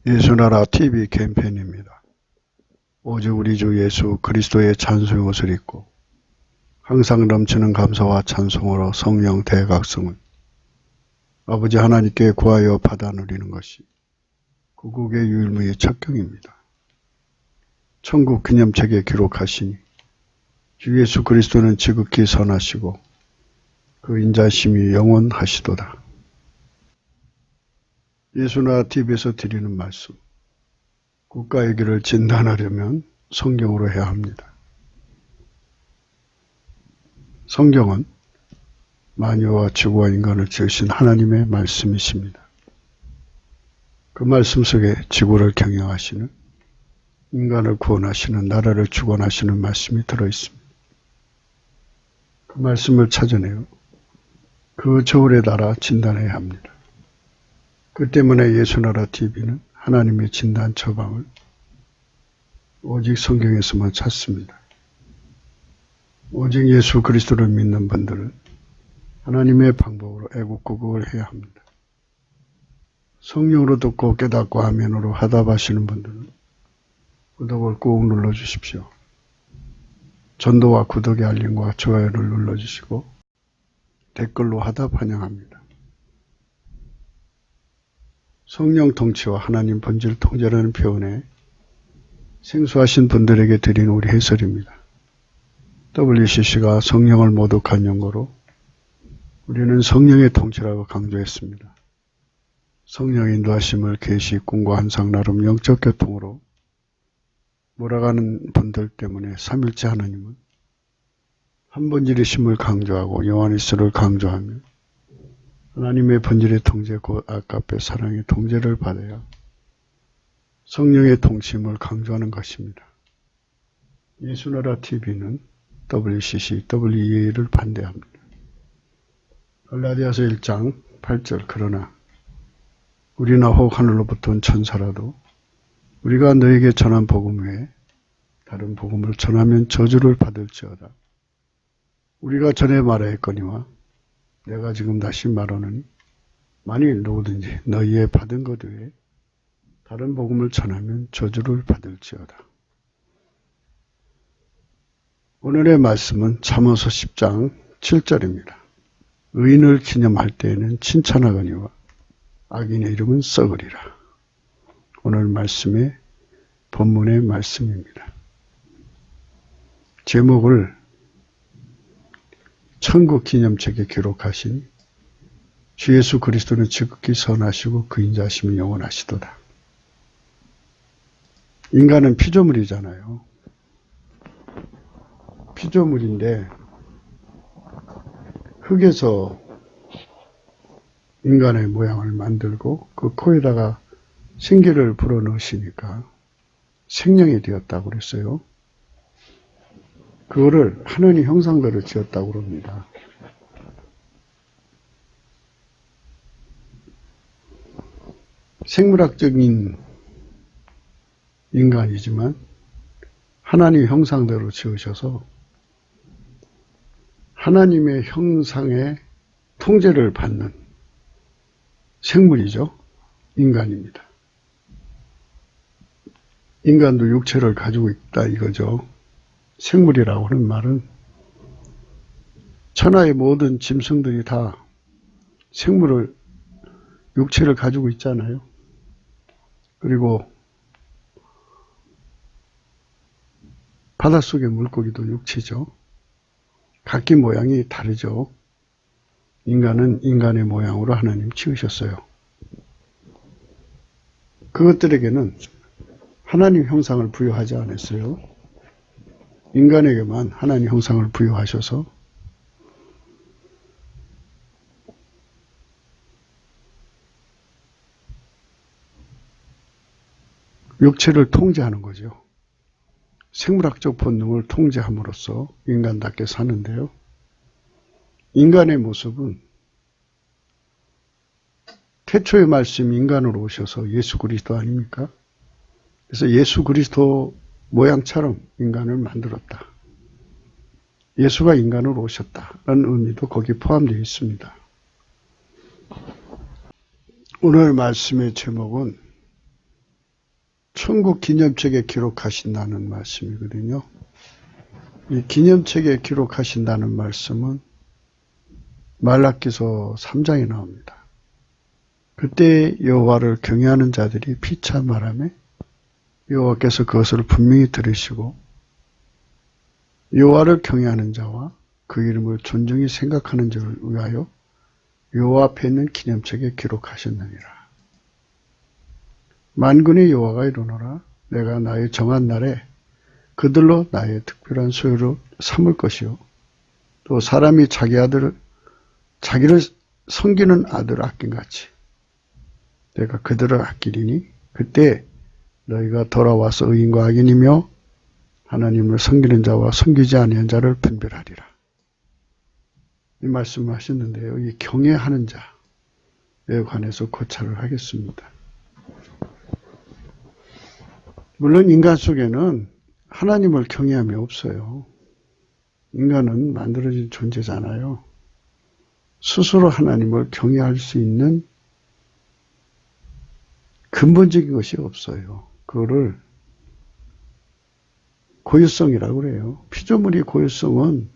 예수나라 TV 캠페인입니다. 오직 우리 주 예수 그리스도의 찬송의 옷을 입고 항상 넘치는 감사와 찬송으로 성령 대각성을 아버지 하나님께 구하여 받아 누리는 것이 구국의 유일무이의 첫 경입니다. 천국 기념책에 기록하시니 주 예수 그리스도는 지극히 선하시고 그 인자심이 영원하시도다. 예수나라 TV에서 드리는 말씀, 국가의 길을 진단하려면 성경으로 해야 합니다. 성경은 만유와 지구와 인간을 지으신 하나님의 말씀이십니다. 그 말씀 속에 지구를 경영하시는, 인간을 구원하시는, 나라를 주관하시는 말씀이 들어있습니다. 그 말씀을 찾아내어 그 저울에 달아 진단해야 합니다. 그 때문에 예수나라 TV는 하나님의 진단 처방을 오직 성경에서만 찾습니다. 오직 예수 그리스도를 믿는 분들은 하나님의 방법으로 애국구국을 해야 합니다. 성령으로 듣고 깨닫고 아멘으로 화답하시는 분들은 구독을 꾹 눌러주십시오. 전도와 구독의 알림과 좋아요를 눌러주시고 댓글로 화답 환영합니다. 성령 통치와 하나님 본질 통제라는 표현에 생소하신 분들에게 드린 우리 해설입니다. WCC가 성령을 모독한 연고로 우리는 성령의 통치라고 강조했습니다. 성령의 인도하심을 계시, 꿈과 환상, 나름 영적 교통으로 몰아가는 분들 때문에 삼일째 하나님은 한 본질이심을 강조하고 요한일서를 강조하며 하나님의 본질의 통제 곧 아까페 사랑의 통제를 받아야 성령의 통치임을 강조하는 것입니다. 예수나라 TV는 WCC, WEA를 반대합니다. 갈라디아서 1장 8절 그러나 우리나 혹 하늘로부터 온 천사라도 우리가 너에게 전한 복음 외에 다른 복음을 전하면 저주를 받을지어다. 우리가 전에 말하였거니와 내가 지금 다시 말하노니 만일 누구든지 너희의 받은 것 외에 다른 복음을 전하면 저주를 받을지어다. 오늘의 말씀은 잠언서 10장 7절입니다. 의인을 기념할 때에는 칭찬하거니와 악인의 이름은 썩으리라. 오늘 말씀의 본문의 말씀입니다. 제목을 천국 기념책에 기록하신 주 예수 그리스도는 지극히 선하시고 그 인자심이 영원하시도다. 인간은 피조물이잖아요. 피조물인데 흙에서 인간의 모양을 만들고 그 코에다가 생기를 불어넣으시니까 생명이 되었다고 그랬어요. 그거를 하나님 형상대로 지었다고 그럽니다. 생물학적인 인간이지만 하나님 형상대로 지으셔서 하나님의 형상의 통제를 받는 생물이죠. 인간입니다. 인간도 육체를 가지고 있다 이거죠. 생물이라고 하는 말은 천하의 모든 짐승들이 다 생물을, 육체를 가지고 있잖아요. 그리고 바닷속의 물고기도 육체죠. 각기 모양이 다르죠. 인간은 인간의 모양으로 하나님 지으셨어요. 그것들에게는 하나님 형상을 부여하지 않았어요. 인간에게만 하나님 형상을 부여하셔서 육체를 통제하는 거죠. 생물학적 본능을 통제함으로써 인간답게 사는데요. 인간의 모습은 태초의 말씀 인간으로 오셔서 예수 그리스도 아닙니까? 그래서 예수 그리스도 모양처럼 인간을 만들었다. 예수가 인간으로 오셨다라는 의미도 거기 포함되어 있습니다. 오늘 말씀의 제목은 천국 기념책에 기록하신다는 말씀이거든요. 이 기념책에 기록하신다는 말씀은 말라기서 3장에 나옵니다. 그때 여호와를 경외하는 자들이 피차 말하며 여호와께서 그것을 분명히 들으시고 여호와를 경외하는 자와 그 이름을 존중히 생각하는 자를 위하여 여호와 앞에 있는 기념책에 기록하셨느니라. 만군의 여호와가 이르노라. 내가 나의 정한 날에 그들로 나의 특별한 소유로 삼을 것이요 또 사람이 자기를 섬기는 아들을 아낀같이 내가 그들을 아끼리니 그때 너희가 돌아와서 의인과 악인이며 하나님을 섬기는 자와 섬기지 아니한 자를 분별하리라. 이 말씀을 하셨는데요. 이 경외하는 자에 관해서 고찰을 하겠습니다. 물론 인간 속에는 하나님을 경외함이 없어요. 인간은 만들어진 존재잖아요. 스스로 하나님을 경외할 수 있는 근본적인 것이 없어요. 그거를 고유성이라고 그래요. 피조물의 고유성은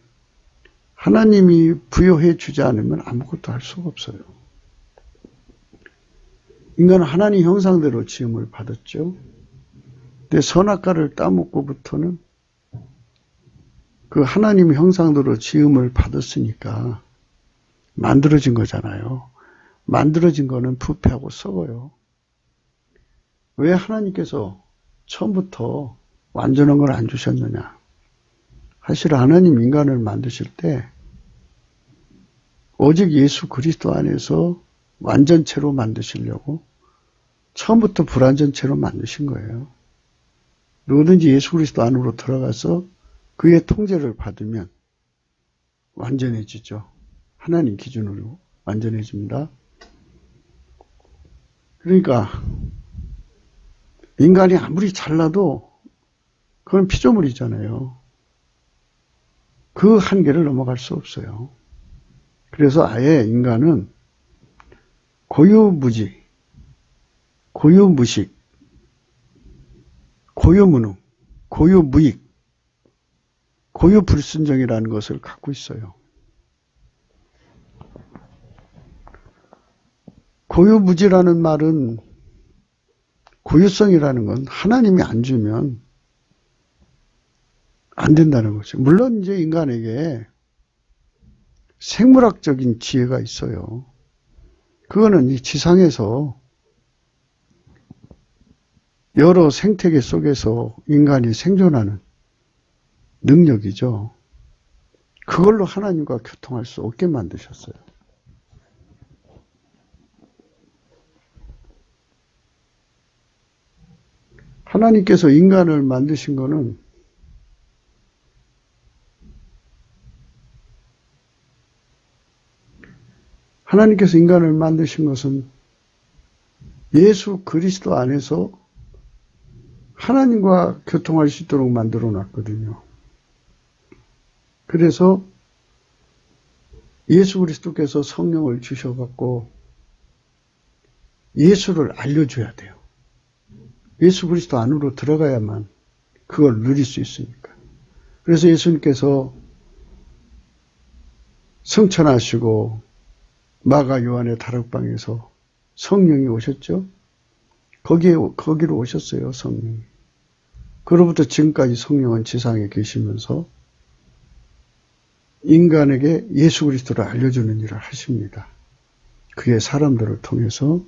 하나님이 부여해 주지 않으면 아무것도 할 수가 없어요. 인간은 하나님 형상대로 지음을 받았죠. 근데 선악과를 따먹고부터는 그 하나님 형상대로 지음을 받았으니까 만들어진 거잖아요. 만들어진 거는 부패하고 썩어요. 왜 하나님께서 처음부터 완전한 걸 안 주셨느냐? 사실 하나님 인간을 만드실 때 오직 예수 그리스도 안에서 완전체로 만드시려고 처음부터 불완전체로 만드신 거예요. 누구든지 예수 그리스도 안으로 들어가서 그의 통제를 받으면 완전해지죠. 하나님 기준으로 완전해집니다. 그러니까 인간이 아무리 잘나도 그건 피조물이잖아요. 그 한계를 넘어갈 수 없어요. 그래서 아예 인간은 고유무지, 고유무식, 고유무능, 고유무익, 고유불순종이라는 것을 갖고 있어요. 고유무지라는 말은 고유성이라는 건 하나님이 안 주면 안 된다는 거죠. 물론 이제 인간에게 생물학적인 지혜가 있어요. 그거는 이 지상에서 여러 생태계 속에서 인간이 생존하는 능력이죠. 그걸로 하나님과 교통할 수 없게 만드셨어요. 하나님께서 인간을 만드신 거는 하나님께서 인간을 만드신 것은 예수 그리스도 안에서 하나님과 교통할 수 있도록 만들어 놨거든요. 그래서 예수 그리스도께서 성령을 주셔갖고 예수를 알려줘야 돼요. 예수 그리스도 안으로 들어가야만 그걸 누릴 수 있으니까. 그래서 예수님께서 성천하시고 마가 요한의 다락방에서 성령이 오셨죠. 거기로 오셨어요. 성령이. 그로부터 지금까지 성령은 지상에 계시면서 인간에게 예수 그리스도를 알려주는 일을 하십니다. 그의 사람들을 통해서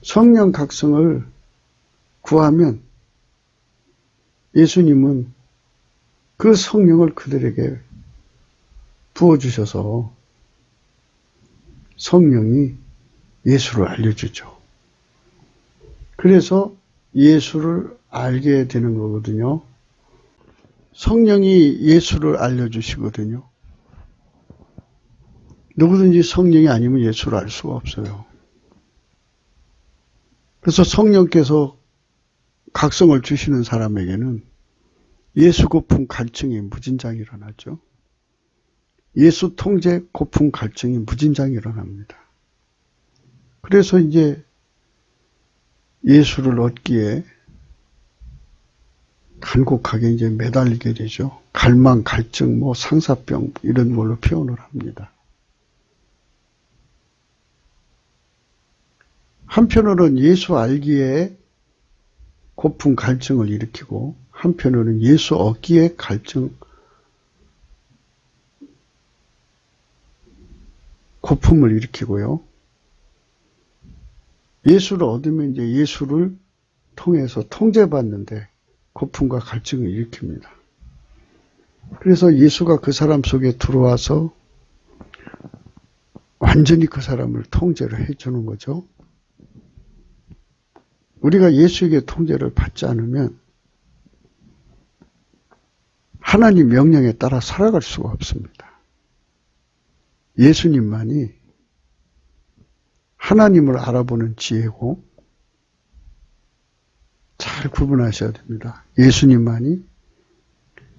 성령 각성을 구하면 예수님은 그 성령을 그들에게 부어주셔서 성령이 예수를 알려주죠. 그래서 예수를 알게 되는 거거든요. 성령이 예수를 알려주시거든요. 누구든지 성령이 아니면 예수를 알 수가 없어요. 그래서 성령께서 각성을 주시는 사람에게는 예수 고품 갈증이 무진장이 일어나죠. 예수 통제 고품 갈증이 무진장이 일어납니다. 그래서 이제 예수를 얻기에 간곡하게 이제 매달리게 되죠. 갈망, 갈증, 상사병 이런 걸로 표현을 합니다. 한편으로는 예수 알기에 고품 갈증을 일으키고 한편으로는 예수 얻기에 갈증, 고품을 일으키고요. 예수를 얻으면 이제 예수를 통해서 통제받는데 고품과 갈증을 일으킵니다. 그래서 예수가 그 사람 속에 들어와서 완전히 그 사람을 통제를 해주는 거죠. 우리가 예수에게 통제를 받지 않으면 하나님 명령에 따라 살아갈 수가 없습니다. 예수님만이 하나님을 알아보는 지혜고 잘 구분하셔야 됩니다. 예수님만이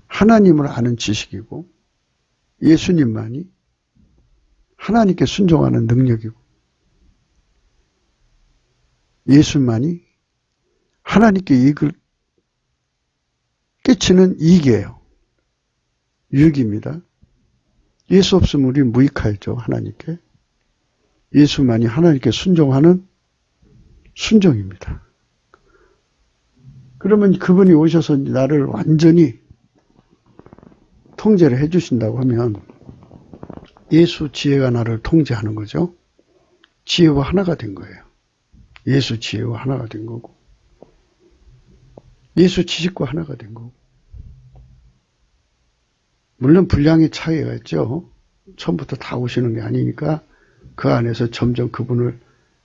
하나님을 아는 지식이고 예수님만이 하나님께 순종하는 능력이고 예수만이 하나님께 이익을 끼치는 이익이에요. 유익입니다. 예수 없으면 우리는 무익하죠. 하나님께. 예수만이 하나님께 순종하는 순종입니다. 그러면 그분이 오셔서 나를 완전히 통제를 해주신다고 하면 예수 지혜가 나를 통제하는 거죠. 지혜와 하나가 된 거예요. 예수 지혜와 하나가 된 거고 예수 지식과 하나가 된 거고 물론 분량의 차이가 있죠. 처음부터 다 오시는 게 아니니까 그 안에서 점점 그분을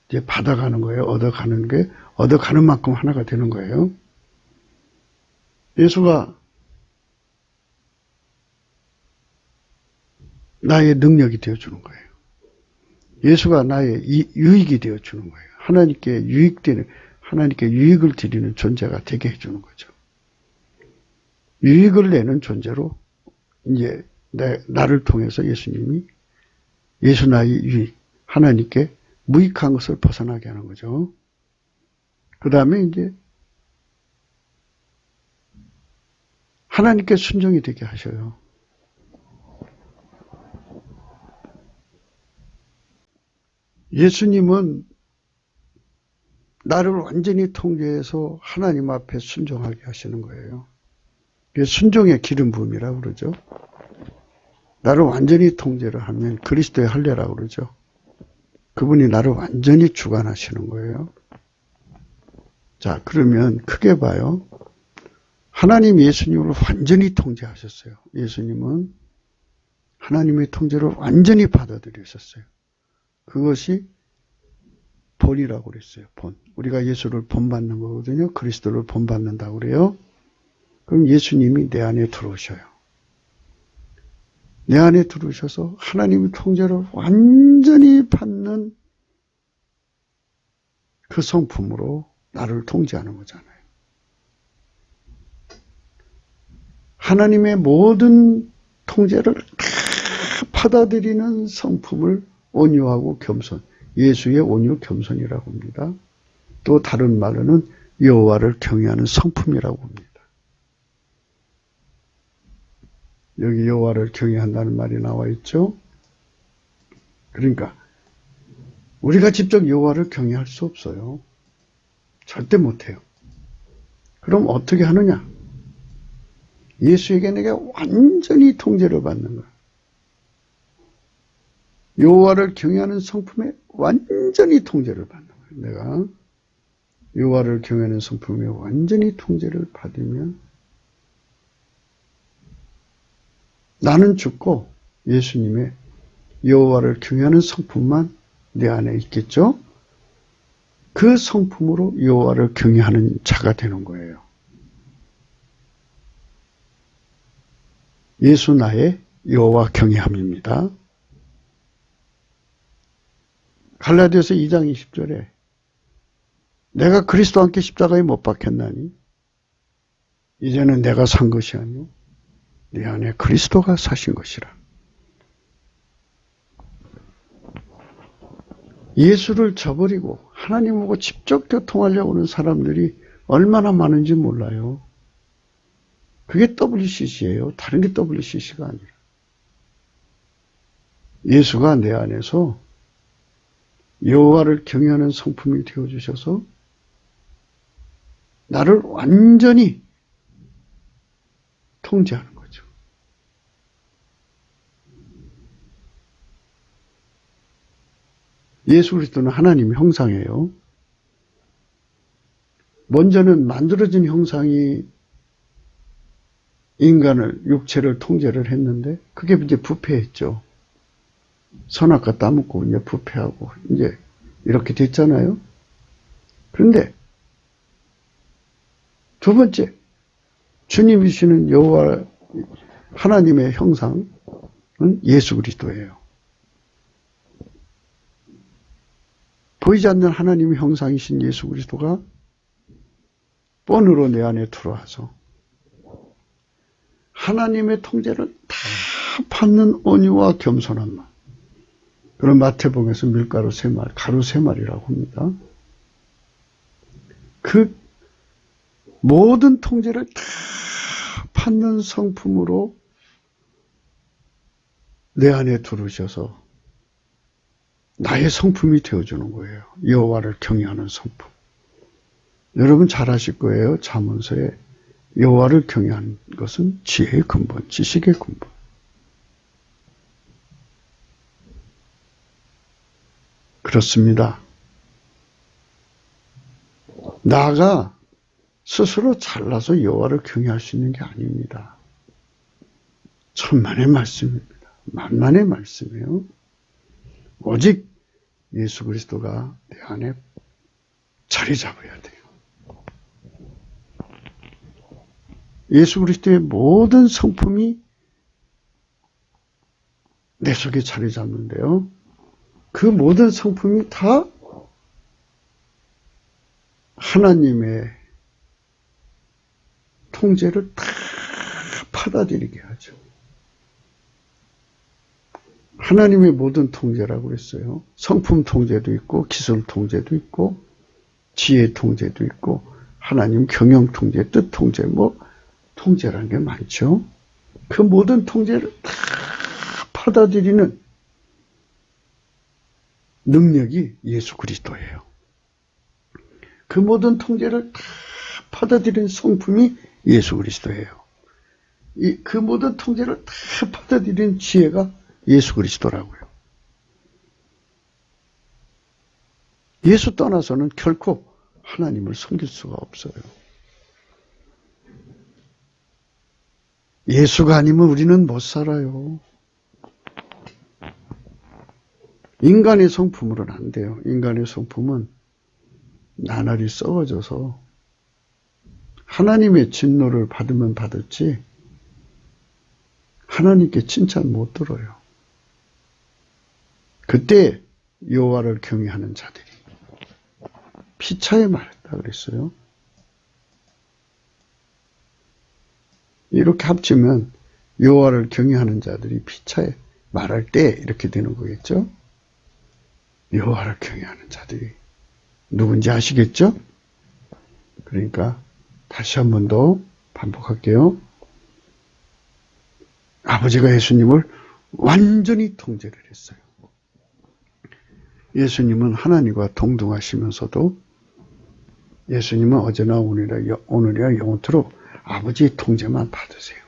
이제 받아가는 거예요. 얻어가는 만큼 하나가 되는 거예요. 예수가 나의 능력이 되어주는 거예요. 예수가 나의 유익이 되어주는 거예요. 하나님께 유익을 드리는 존재가 되게 해주는 거죠. 유익을 내는 존재로 이제 나를 통해서 예수님이 예수 나의 유익, 하나님께 무익한 것을 벗어나게 하는 거죠. 그 다음에 이제 하나님께 순종이 되게 하셔요. 예수님은 나를 완전히 통제해서 하나님 앞에 순종하게 하시는 거예요. 그게 순종의 기름 부음이라고 그러죠. 나를 완전히 통제를 하면 그리스도의 할례라고 그러죠. 그분이 나를 완전히 주관하시는 거예요. 자, 그러면 크게 봐요. 하나님 예수님을 완전히 통제하셨어요. 예수님은 하나님의 통제를 완전히 받아들이셨어요. 그것이 본이라고 그랬어요. 본. 우리가 예수를 본받는 거거든요. 그리스도를 본받는다고 그래요. 그럼 예수님이 내 안에 들어오셔요. 내 안에 들어오셔서 하나님의 통제를 완전히 받는 그 성품으로 나를 통제하는 거잖아요. 하나님의 모든 통제를 다 받아들이는 성품을 온유하고 겸손, 예수의 온유 겸손이라고 합니다. 또 다른 말로는 여호와를 경외하는 성품이라고 합니다. 여기 여호와를 경외한다는 말이 나와 있죠. 그러니까 우리가 직접 여호와를 경외할 수 없어요. 절대 못해요. 그럼 어떻게 하느냐? 예수에게 내가 완전히 통제를 받는 거야. 여호와를 경외하는 성품에 완전히 통제를 받는 거예요. 내가 여호와를 경외하는 성품에 완전히 통제를 받으면 나는 죽고 예수님의 여호와를 경외하는 성품만 내 안에 있겠죠? 그 성품으로 여호와를 경외하는 자가 되는 거예요. 예수 나의 여호와 경외함입니다. 갈라디아서 2장 20절에 내가 그리스도와 함께 십자가에 못 박혔나니 이제는 내가 산 것이 아니오 내 안에 그리스도가 사신 것이라. 예수를 저버리고 하나님하고 직접 교통하려고 하는 사람들이 얼마나 많은지 몰라요. 그게 WCC예요. 다른 게 WCC가 아니라. 예수가 내 안에서 여호와를 경외하는 성품이 되어주셔서 나를 완전히 통제하는 거죠. 예수 그리스도는 하나님의 형상이에요. 먼저는 만들어진 형상이 인간을, 육체를 통제를 했는데 그게 이제 부패했죠. 선악과 따먹고 이제 부패하고 이제 이렇게 됐잖아요. 그런데 두 번째, 주님이시는 여호와 하나님의 형상은 예수 그리스도예요. 보이지 않는 하나님의 형상이신 예수 그리스도가 본으로 내 안에 들어와서 하나님의 통제를 다 받는 온유와 겸손한 마음. 그런 마태복음에서 밀가루 3마리, 가루 3마리라고 합니다. 그 모든 통제를 다 받는 성품으로 내 안에 들어오셔서 나의 성품이 되어주는 거예요. 여호와를 경외하는 성품. 여러분 잘 아실 거예요. 잠언서에 여호와를 경외하는 것은 지혜의 근본, 지식의 근본. 그렇습니다. 나가 스스로 잘나서 여호와를 경외할 수 있는 게 아닙니다. 천만의 말씀입니다. 만만의 말씀이에요. 오직 예수 그리스도가 내 안에 자리 잡아야 돼요. 예수 그리스도의 모든 성품이 내 속에 자리 잡는데요. 그 모든 성품이 다 하나님의 통제를 다 받아들이게 하죠. 하나님의 모든 통제라고 그랬어요. 성품 통제도 있고 기술 통제도 있고 지혜 통제도 있고 하나님 경영 통제, 뜻 통제, 통제라는 게 많죠. 그 모든 통제를 다 받아들이는 능력이 예수 그리스도예요. 그 모든 통제를 다 받아들이는 성품이 예수 그리스도예요. 그 모든 통제를 다 받아들이는 지혜가 예수 그리스도라고요. 예수 떠나서는 결코 하나님을 섬길 수가 없어요. 예수가 아니면 우리는 못 살아요. 인간의 성품으로는 안 돼요. 인간의 성품은 나날이 썩어져서 하나님의 진노를 받으면 받았지 하나님께 칭찬 못 들어요. 그때 여호와를 경외하는 자들이 피차에 말했다 그랬어요. 이렇게 합치면 여호와를 경외하는 자들이 피차에 말할 때 이렇게 되는 거겠죠. 여호와를 경외하는 자들이 누군지 아시겠죠? 그러니까 다시 한 번 더 반복할게요. 아버지가 예수님을 완전히 통제를 했어요. 예수님은 하나님과 동등하시면서도 예수님은 어제나 오늘이라 영원토록 아버지의 통제만 받으세요.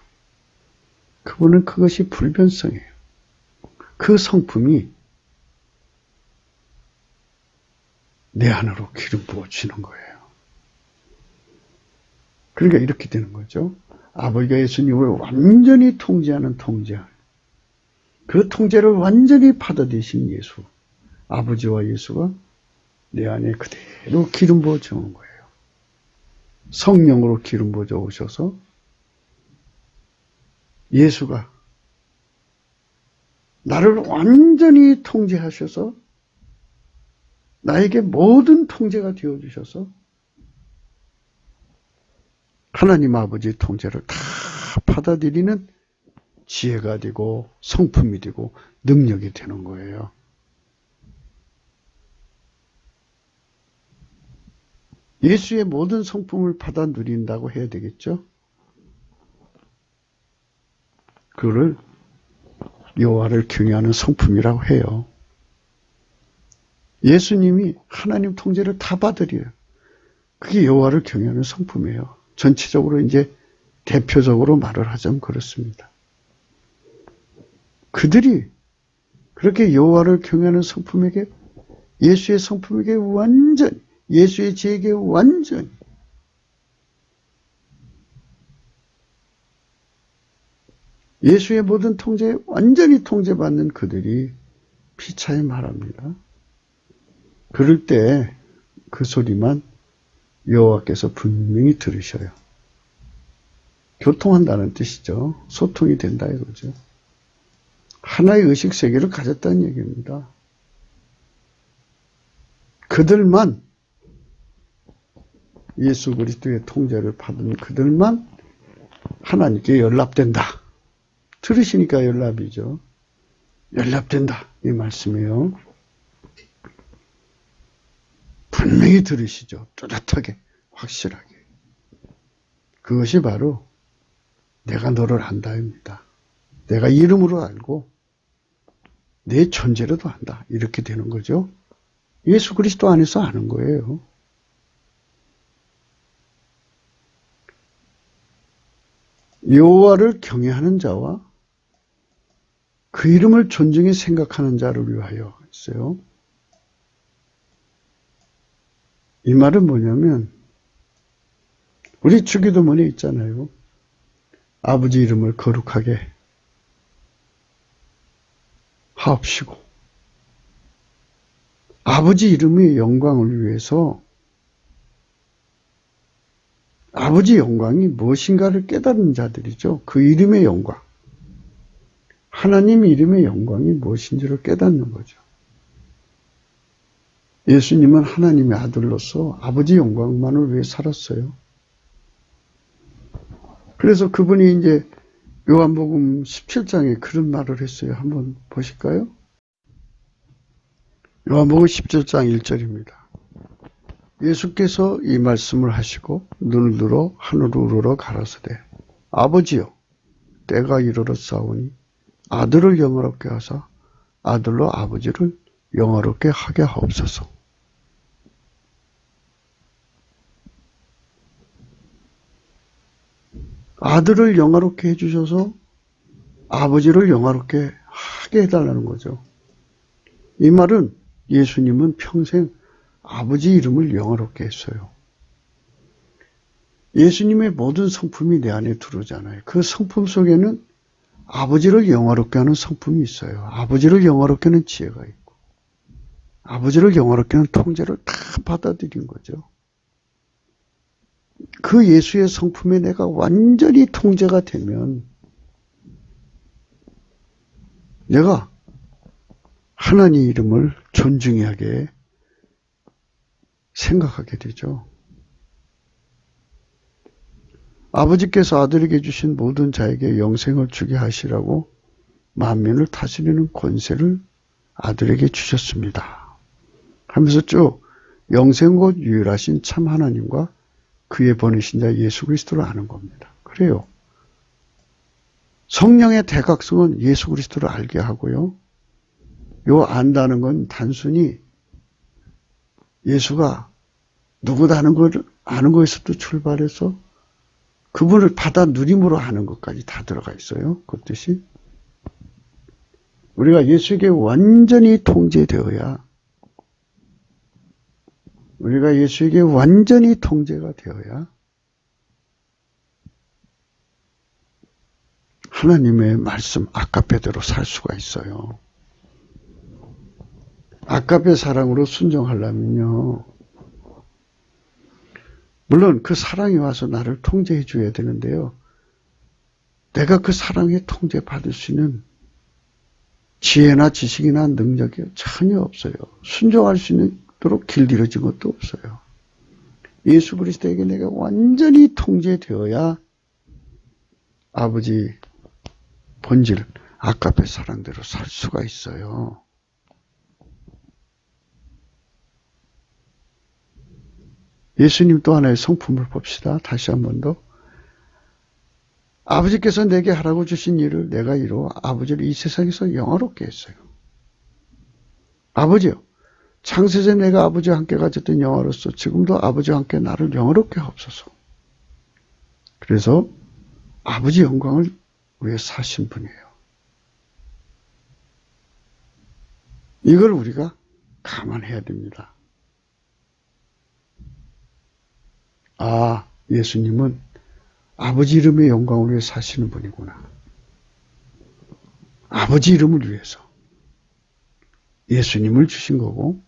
그분은 그것이 불변성이에요. 그 성품이 내 안으로 기름 부어지는 거예요. 그러니까 이렇게 되는 거죠. 아버지가 예수님을 완전히 통제하는 통제할. 그 통제를 완전히 받아들이신 예수. 아버지와 예수가 내 안에 그대로 기름 부어져 온 거예요. 성령으로 기름 부어져 오셔서 예수가 나를 완전히 통제하셔서 나에게 모든 통제가 되어주셔서 하나님 아버지의 통제를 다 받아들이는 지혜가 되고 성품이 되고 능력이 되는 거예요. 예수의 모든 성품을 받아 누린다고 해야 되겠죠? 그거를 여호와를 경외하는 성품이라고 해요. 예수님이 하나님 통제를 다 받으려요. 그게 여호와를 경외하는 성품이에요. 전체적으로 이제 대표적으로 말을 하자면 그렇습니다. 그들이 그렇게 여호와를 경외하는 성품에게, 예수의 성품에게 완전, 예수의 지혜에게 완전, 예수의 모든 통제에 완전히 통제받는 그들이 피차에 말합니다. 그럴 때 그 소리만 여호와께서 분명히 들으셔요. 교통한다는 뜻이죠. 소통이 된다 이거죠. 하나의 의식 세계를 가졌다는 얘기입니다. 그들만, 예수 그리스도의 통제를 받은 그들만 하나님께 연락된다. 들으시니까 연락이죠. 연락된다 이 말씀이에요. 분명히 들으시죠. 뚜렷하게, 확실하게. 그것이 바로 내가 너를 안다입니다. 내가 이름으로 알고 내 존재로도 안다. 이렇게 되는 거죠. 예수 그리스도 안에서 아는 거예요. 여호와를 경외하는 자와 그 이름을 존중히 생각하는 자를 위하여 있어요. 이 말은 뭐냐면 우리 주기도문에 있잖아요. 아버지 이름을 거룩하게 하옵시고, 아버지 이름의 영광을 위해서 아버지 영광이 무엇인가를 깨달은 자들이죠. 그 이름의 영광, 하나님 이름의 영광이 무엇인지를 깨닫는 거죠. 예수님은 하나님의 아들로서 아버지 영광만을 위해 살았어요. 그래서 그분이 이제 요한복음 17장에 그런 말을 했어요. 한번 보실까요? 요한복음 17장 1절입니다. 예수께서 이 말씀을 하시고 눈을 들어 하늘로 우러러 가라사대 아버지여 때가 이르렀사오니 아들을 영화롭게 하사 아들로 아버지를 영화롭게 하게 하옵소서. 아들을 영화롭게 해주셔서 아버지를 영화롭게 하게 해달라는 거죠. 이 말은 예수님은 평생 아버지 이름을 영화롭게 했어요. 예수님의 모든 성품이 내 안에 들어오잖아요. 그 성품 속에는 아버지를 영화롭게 하는 성품이 있어요. 아버지를 영화롭게 하는 지혜가 있고 아버지를 영화롭게 하는 통제를 다 받아들인 거죠. 그 예수의 성품에 내가 완전히 통제가 되면 내가 하나님 이름을 존중하게 생각하게 되죠. 아버지께서 아들에게 주신 모든 자에게 영생을 주게 하시라고 만민을 다스리는 권세를 아들에게 주셨습니다. 하면서 쭉 영생 곧 유일하신 참 하나님과 그의 보내신 자 예수 그리스도를 아는 겁니다. 그래요. 성령의 대각성은 예수 그리스도를 알게 하고요. 요 안다는 건 단순히 예수가 누구다는 걸 아는 것에서도 출발해서 그분을 받아 누림으로 아는 것까지 다 들어가 있어요. 그 뜻이. 우리가 예수에게 완전히 통제되어야, 우리가 예수에게 완전히 통제가 되어야 하나님의 말씀 아까페대로 살 수가 있어요. 아까페 사랑으로 순종하려면요. 물론 그 사랑이 와서 나를 통제해 줘야 되는데요. 내가 그 사랑에 통제받을 수 있는 지혜나 지식이나 능력이 전혀 없어요. 순종할 수 있도록 길들여진 것도 없어요. 예수 그리스도에게 내가 완전히 통제되어야 아버지 본질, 아까페 사랑대로 살 수가 예수님 또 하나의 성품을 봅시다. 다시 한 번 더. 아버지께서 내게 하라고 주신 일을 내가 이루어 아버지를 이 세상에서 영화롭게 했어요. 아버지요, 창세전에 내가 아버지와 함께 가졌던 영화로서 지금도 아버지와 함께 나를 영화롭게 하옵소서. 그래서 아버지 영광을 위해 사신 분이에요. 이걸 우리가 감안해야 됩니다. 아, 예수님은 아버지 이름의 영광을 위해 사시는 분이구나. 아버지 이름을 위해서 예수님을 주신 거고,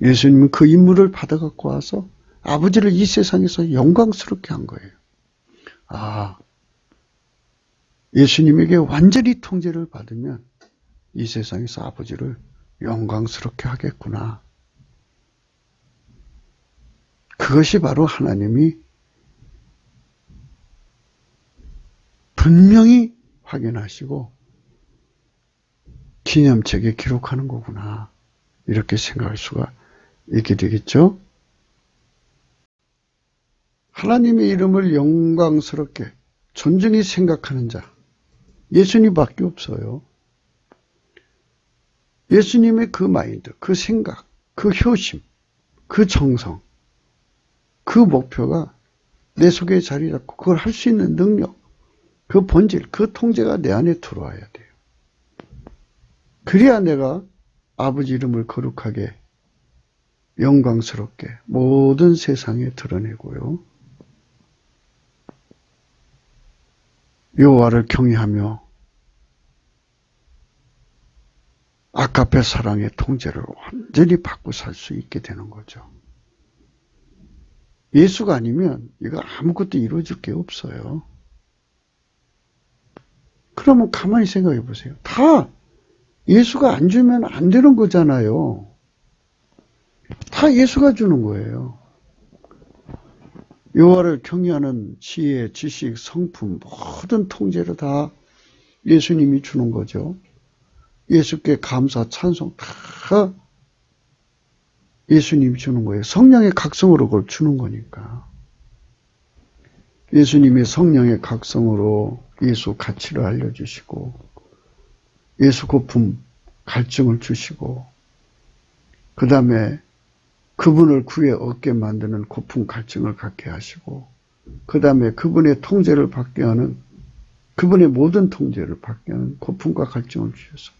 예수님은 그 임무를 받아갖고 와서 아버지를 이 세상에서 영광스럽게 한 거예요. 아, 예수님에게 완전히 통제를 받으면 이 세상에서 아버지를 영광스럽게 하겠구나. 그것이 바로 하나님이 분명히 확인하시고 기념책에 기록하는 거구나. 이렇게 생각할 수가 있게 되겠죠. 하나님의 이름을 영광스럽게 존중히 생각하는 자, 예수님밖에 없어요. 예수님의 그 마인드, 그 생각, 그 효심, 그 정성, 그 목표가 내 속에 자리 잡고 그걸 할 수 있는 능력, 그 본질, 그 통제가 내 안에 들어와야 돼요. 그래야 내가 아버지 이름을 거룩하게 영광스럽게 모든 세상에 드러내고요. 여호와를 경외하며 아까페 사랑의 통제를 완전히 받고 살 수 있게 되는 거죠. 예수가 아니면 이거 아무것도 이루어질 게 없어요. 그러면 가만히 생각해 보세요. 다 예수가 안 주면 안 되는 거잖아요. 다 예수가 주는 거예요. 여호와를 경외하는 지혜, 지식, 성품, 모든 통제를 다 예수님이 주는 거죠. 예수께 감사, 찬송 다 예수님이 주는 거예요. 성령의 각성으로 그걸 주는 거니까. 예수님이 성령의 각성으로 예수 가치를 알려주시고 예수 고품 갈증을 주시고 그 다음에 그분을 구해 얻게 만드는 고품 갈증을 갖게 하시고 그 다음에 그분의 통제를 받게 하는 그분의 모든 통제를 받게 하는 고품과 갈증을 주셔서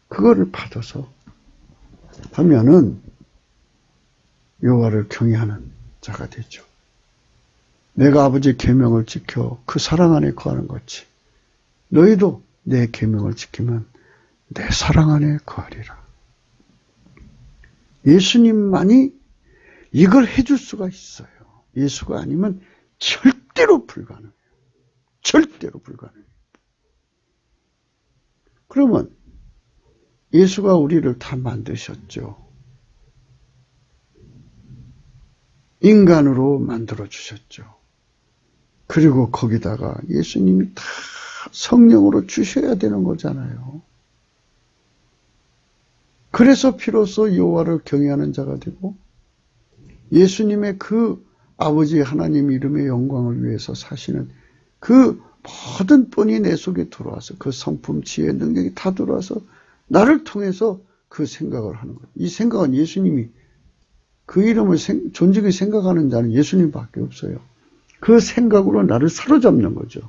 그거를 받아서 하면은 여호와를 경외하는 자가 되죠. 내가 아버지의 계명을 지켜 그 사랑 안에 거하는 것이 너희도 내 계명을 지키면 내 사랑 안에 거하리라. 예수님만이 이걸 해줄 수가 있어요. 예수가 아니면 절대로 불가능해요. 절대로 불가능해요. 그러면 예수가 우리를 다 만드셨죠. 인간으로 만들어주셨죠. 그리고 거기다가 예수님이 다 성령으로 주셔야 되는 거잖아요. 그래서 비로소 여호와를 경외하는 자가 되고 예수님의 그 아버지 하나님 이름의 영광을 위해서 사시는 그 모든 본이 내 속에 들어와서 그 성품, 지혜, 능력이 다 들어와서 나를 통해서 그 생각을 하는 거예요. 이 생각은 예수님이 그 이름을 존중히 생각하는 자는 예수님밖에 없어요. 그 생각으로 나를 사로잡는 거죠.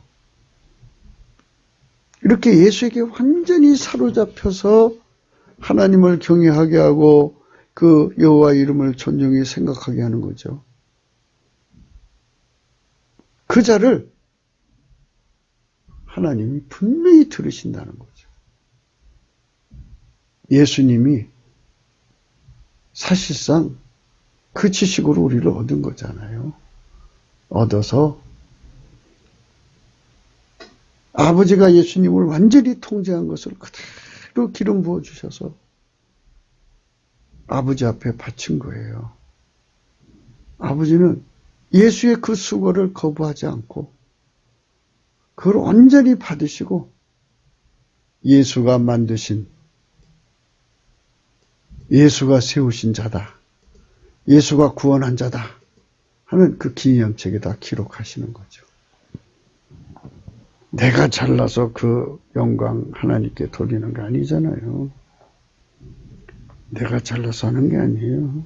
이렇게 예수에게 완전히 사로잡혀서 하나님을 경외하게 하고 그 여호와 이름을 존중히 생각하게 하는 거죠. 그 자를 하나님이 분명히 들으신다는 거죠. 예수님이 사실상 그 지식으로 우리를 얻은 거잖아요. 얻어서 아버지가 예수님을 완전히 통제한 것을 그대로 기름 부어주셔서 아버지 앞에 바친 거예요. 아버지는 예수의 그 수고를 거부하지 않고 그걸 온전히 받으시고 예수가 만드신 예수가 세우신 자다. 예수가 구원한 자다. 하는 그 기념책에 다 기록하시는 거죠. 내가 잘나서 그 영광 하나님께 돌리는 게 아니잖아요. 내가 잘나서 하는 게 아니에요.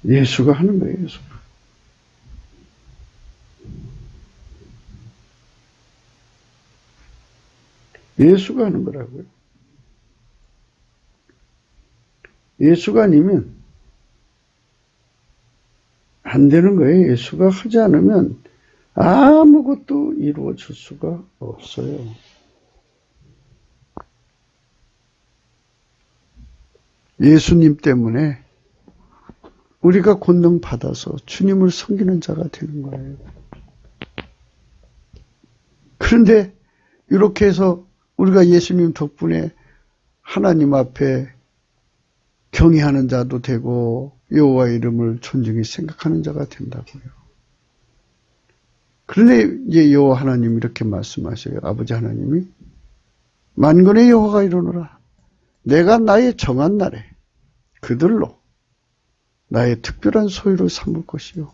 예수가 하는 거예요, 예수가. 예수가 하는 거라고요. 예수가 아니면 안 되는 거예요. 예수가 하지 않으면 아무것도 이루어질 수가 없어요. 예수님 때문에 우리가 권능 받아서 주님을 섬기는 자가 되는 거예요. 그런데 이렇게 해서 우리가 예수님 덕분에 하나님 앞에 경외하는 자도 되고 여호와 이름을 존중히 생각하는 자가 된다고요. 그런데 이제 여호와 하나님이 이렇게 말씀하셔요. 아버지 하나님이 만군의 여호와가 이르노라. 내가 나의 정한 날에 그들로 나의 특별한 소유를 삼을 것이요.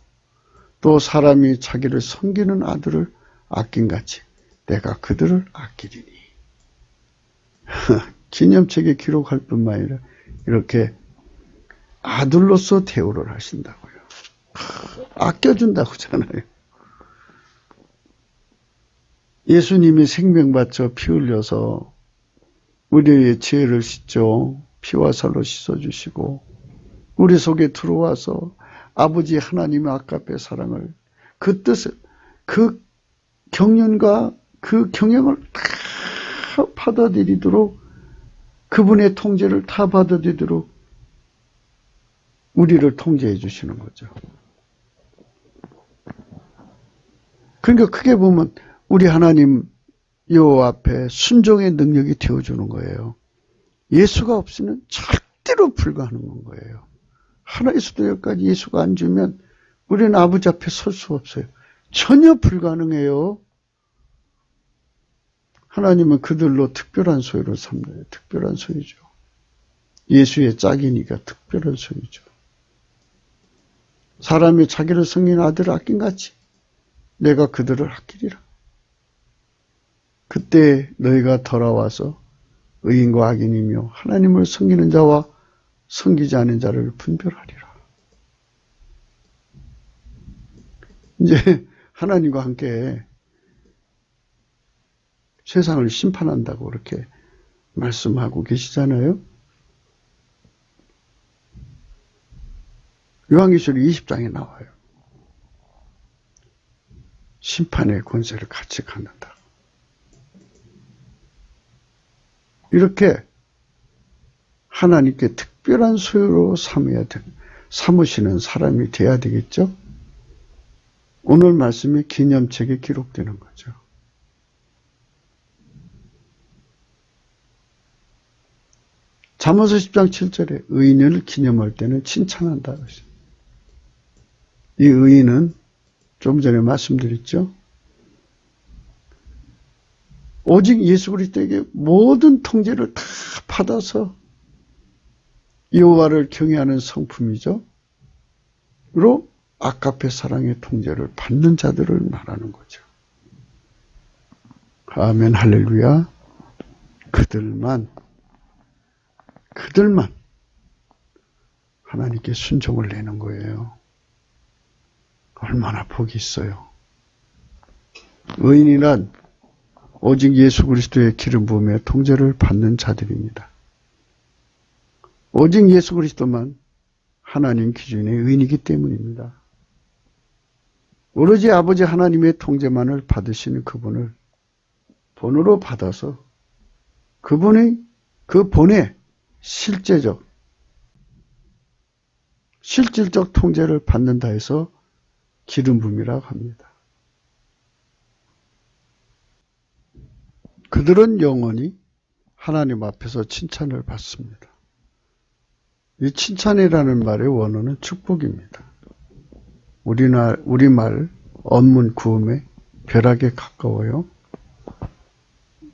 또 사람이 자기를 섬기는 아들을 아낀같이 내가 그들을 아끼리니. 기념책에 기록할 뿐만 아니라 이렇게 아들로서 대우를 하신다고요. 아껴준다고 하잖아요. 예수님이 생명 바쳐 피 흘려서 우리의 죄를 씻죠. 피와 살로 씻어주시고 우리 속에 들어와서 아버지 하나님의 아까페 사랑을 그 뜻을 그 경륜과 그 경영을 다 받아들이도록 그분의 통제를 다 받아들이도록 우리를 통제해 주시는 거죠. 그러니까 크게 보면 우리 하나님 여호와 앞에 순종의 능력이 되어주는 거예요. 예수가 없으면 절대로 불가능한 거예요. 하나에서도 여기까지 예수가 안 주면 우리는 아버지 앞에 설 수 없어요. 전혀 불가능해요. 하나님은 그들로 특별한 소유를 삼는 특별한 소유죠. 예수의 짝이니까 특별한 소유죠. 사람이 자기를 섬기는 아들을 아낀같이 내가 그들을 아끼리라. 그때 너희가 돌아와서 의인과 악인이며 하나님을 섬기는 자와 섬기지 않은 자를 분별하리라. 이제 하나님과 함께 세상을 심판한다고 그렇게 말씀하고 계시잖아요. 요한계시록 20장에 나와요. 심판의 권세를 같이 갖는다. 이렇게 하나님께 특별한 소유로 삼으시는 사람이 돼야 되겠죠? 오늘 말씀이 기념책에 기록되는 거죠. 잠언서 10장 7절에 의인을 기념할 때는 칭찬한다. 이 의인은 좀 전에 말씀드렸죠. 오직 예수 그리스도에게 모든 통제를 다 받아서 여호와를 경외하는 성품이죠. 로 아까페 사랑의 통제를 받는 자들을 말하는 거죠. 아멘 할렐루야. 그들만 하나님께 순종을 내는 거예요. 얼마나 복이 있어요. 의인이란 오직 예수 그리스도의 기름 부음에 통제를 받는 자들입니다. 오직 예수 그리스도만 하나님 기준의 의인이기 때문입니다. 오로지 아버지 하나님의 통제만을 받으시는 그분을 본으로 받아서 그분의 그 본의 실질적 통제를 받는다 해서 기름 부음이라고 합니다. 그들은 영원히 하나님 앞에서 칭찬을 받습니다. 이 칭찬이라는 말의 원어는 축복입니다. 우리말 언문 구음에 벼락에 가까워요.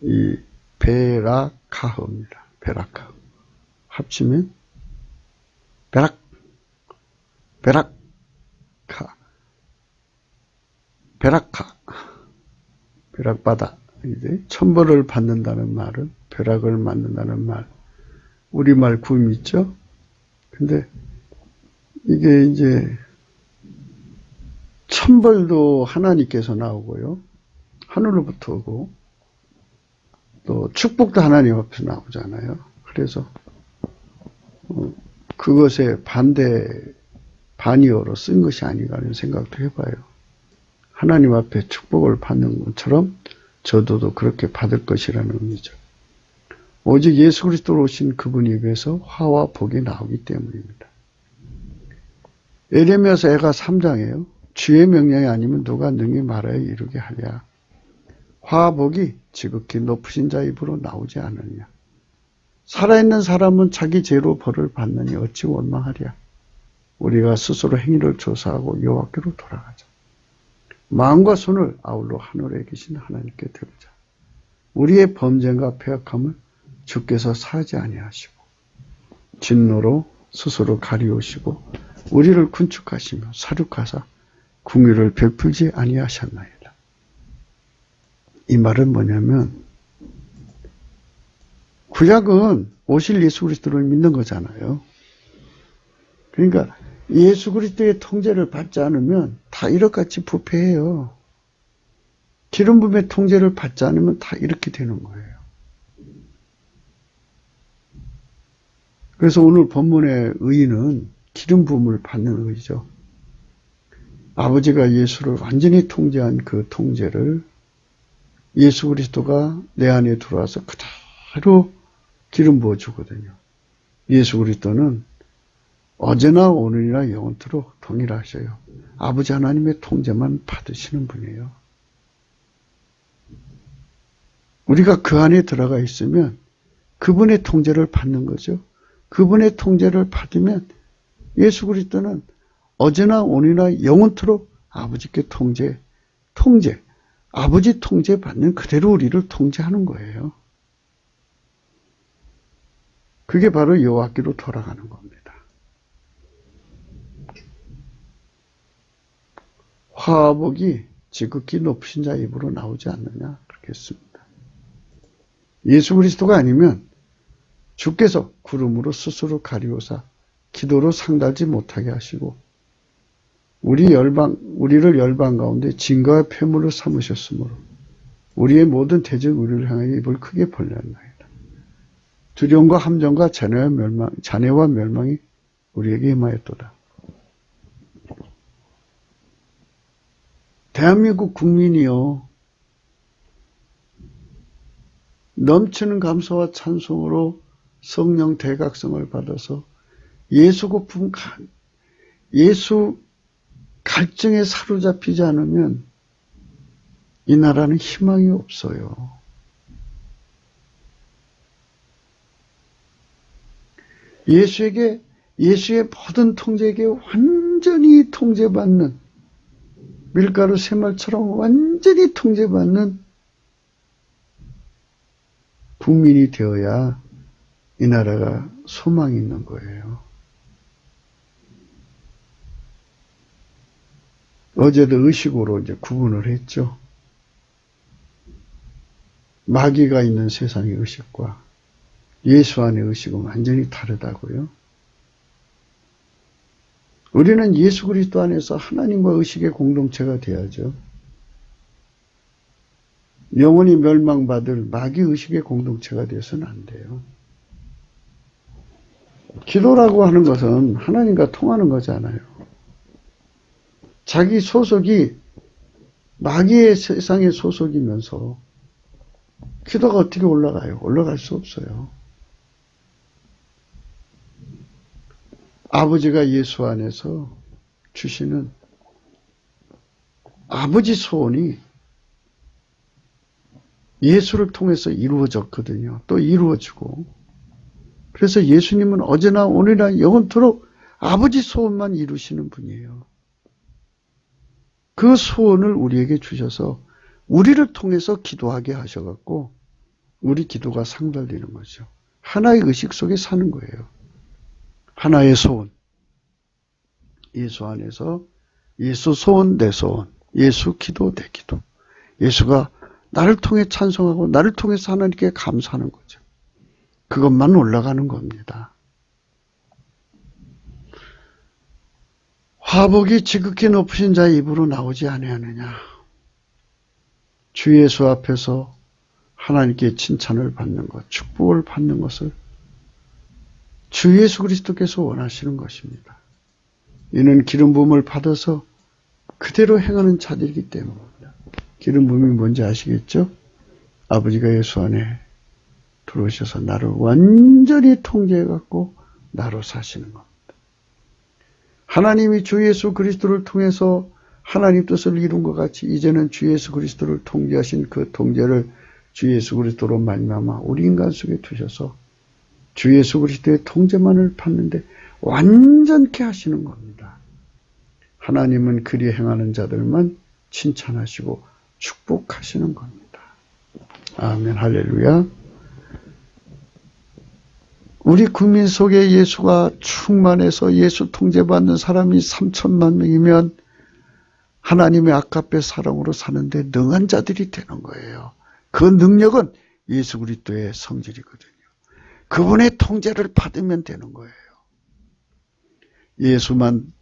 이 베라카흐입니다. 베라카. 합치면 베락, 베락카, 베라카, 벼락바다. 이제 천벌을 받는다는 말은 벼락을 맞는다는 말. 우리말 구음 있죠? 근데 이게 이제 천벌도 하나님께서 나오고요. 하늘로부터 오고 또 축복도 하나님 앞에서 나오잖아요. 그래서 그것에 반이어로 쓴 것이 아닌가 하는 생각도 해봐요. 하나님 앞에 축복을 받는 것처럼 저도 그렇게 받을 것이라는 의미죠. 오직 예수 그리스도로 오신 그분 입에서 화와 복이 나오기 때문입니다. 에레미야서 애가 3장이에요. 주의 명령이 아니면 누가 능히 말하여 이루게 하랴. 화와 복이 지극히 높으신 자 입으로 나오지 않느냐. 살아있는 사람은 자기 죄로 벌을 받느니 어찌 원망하랴. 우리가 스스로 행위를 조사하고 여호와께로 돌아가자. 마음과 손을 아울러 하늘에 계신 하나님께 드리자. 우리의 범죄와 패역함을 주께서 사하지 아니하시고 진노로 스스로 가리우시고 우리를 군축하시며 사륙하사 궁유를 베풀지 아니하셨나이다. 이 말은 뭐냐면 구약은 오실 예수 그리스도를 믿는 거잖아요. 그러니까 예수 그리스도의 통제를 받지 않으면 다 이렇같이 부패해요. 기름 부음의 통제를 받지 않으면 다 이렇게 되는 거예요. 그래서 오늘 본문의 의의는 기름 부음을 받는 의의죠. 아버지가 예수를 완전히 통제한 그 통제를 예수 그리스도가 내 안에 들어와서 그대로 기름 부어 주거든요. 예수 그리스도는 어제나 오늘이나 영원토록 동일하셔요. 아버지 하나님의 통제만 받으시는 분이에요. 우리가 그 안에 들어가 있으면 그분의 통제를 받는 거죠. 그분의 통제를 받으면 예수 그리스도는 어제나 오늘이나 영원토록 아버지께 통제, 아버지 통제 받는 그대로 우리를 통제하는 거예요. 그게 바로 여호와께로 돌아가는 겁니다. 화와 복이 지극히 높으신 자 입으로 나오지 않느냐 그렇게 했습니다. 예수 그리스도가 아니면 주께서 구름으로 스스로 가리우사 기도로 상달지 못하게 하시고 우리를 열방 가운데 진거와 폐물로 삼으셨으므로 우리의 모든 대적 우리를 향하여 입을 크게 벌렸나이다. 두려움과 함정과 잔해와 멸망이 우리에게 임하였도다. 대한민국 국민이요. 넘치는 감사와 찬송으로 성령 대각성을 받아서 예수 갈증에 사로잡히지 않으면 이 나라는 희망이 없어요. 예수의 모든 통제에게 완전히 통제받는 밀가루 새말처럼 완전히 통제받는 국민이 되어야 이 나라가 소망이 있는 거예요. 어제도 의식으로 이제 구분을 했죠. 마귀가 있는 세상의 의식과 예수 안의 의식은 완전히 다르다고요. 우리는 예수 그리스도 안에서 하나님과 의식의 공동체가 돼야죠. 영원히 멸망받을 마귀 의식의 공동체가 되어서는 안 돼요. 기도라고 하는 것은 하나님과 통하는 거잖아요. 자기 소속이 마귀의 세상의 소속이면서 기도가 어떻게 올라가요? 올라갈 수 없어요. 아버지가 예수 안에서 주시는 아버지 소원이 예수를 통해서 이루어졌거든요. 또 이루어지고. 그래서 예수님은 어제나 오늘이나 영원토록 아버지 소원만 이루시는 분이에요. 그 소원을 우리에게 주셔서 우리를 통해서 기도하게 하셔갖고 우리 기도가 상달되는 거죠. 하나의 의식 속에 사는 거예요. 하나의 소원. 예수 안에서 예수 소원 내 소원, 예수 기도 내 기도. 예수가 나를 통해 찬송하고 나를 통해서 하나님께 감사하는 거죠. 그것만 올라가는 겁니다. 화복이 지극히 높으신 자의 입으로 나오지 아니하느냐. 주 예수 앞에서 하나님께 칭찬을 받는 것, 축복을 받는 것을 주 예수 그리스도께서 원하시는 것입니다. 이는 기름 부음을 받아서 그대로 행하는 자들이기 때문입니다. 기름 부음이 뭔지 아시겠죠? 아버지가 예수 안에 들어오셔서 나를 완전히 통제해갖고 나로 사시는 겁니다. 하나님이 주 예수 그리스도를 통해서 하나님 뜻을 이룬 것 같이 이제는 주 예수 그리스도를 통제하신 그 통제를 주 예수 그리스도로 말미암아 우리 인간 속에 두셔서 주 예수 그리스도의 통제만을 받는데 완전케 하시는 겁니다. 하나님은 그리 행하는 자들만 칭찬하시고 축복하시는 겁니다. 아멘, 할렐루야. 우리 국민 속에 예수가 충만해서 예수 통제받는 사람이 3천만 명이면 하나님의 아까페 사랑으로 사는데 능한 자들이 되는 거예요. 그 능력은 예수 그리스도의 성질이거든요. 그분의 통제를 받으면 되는 거예요. 예수만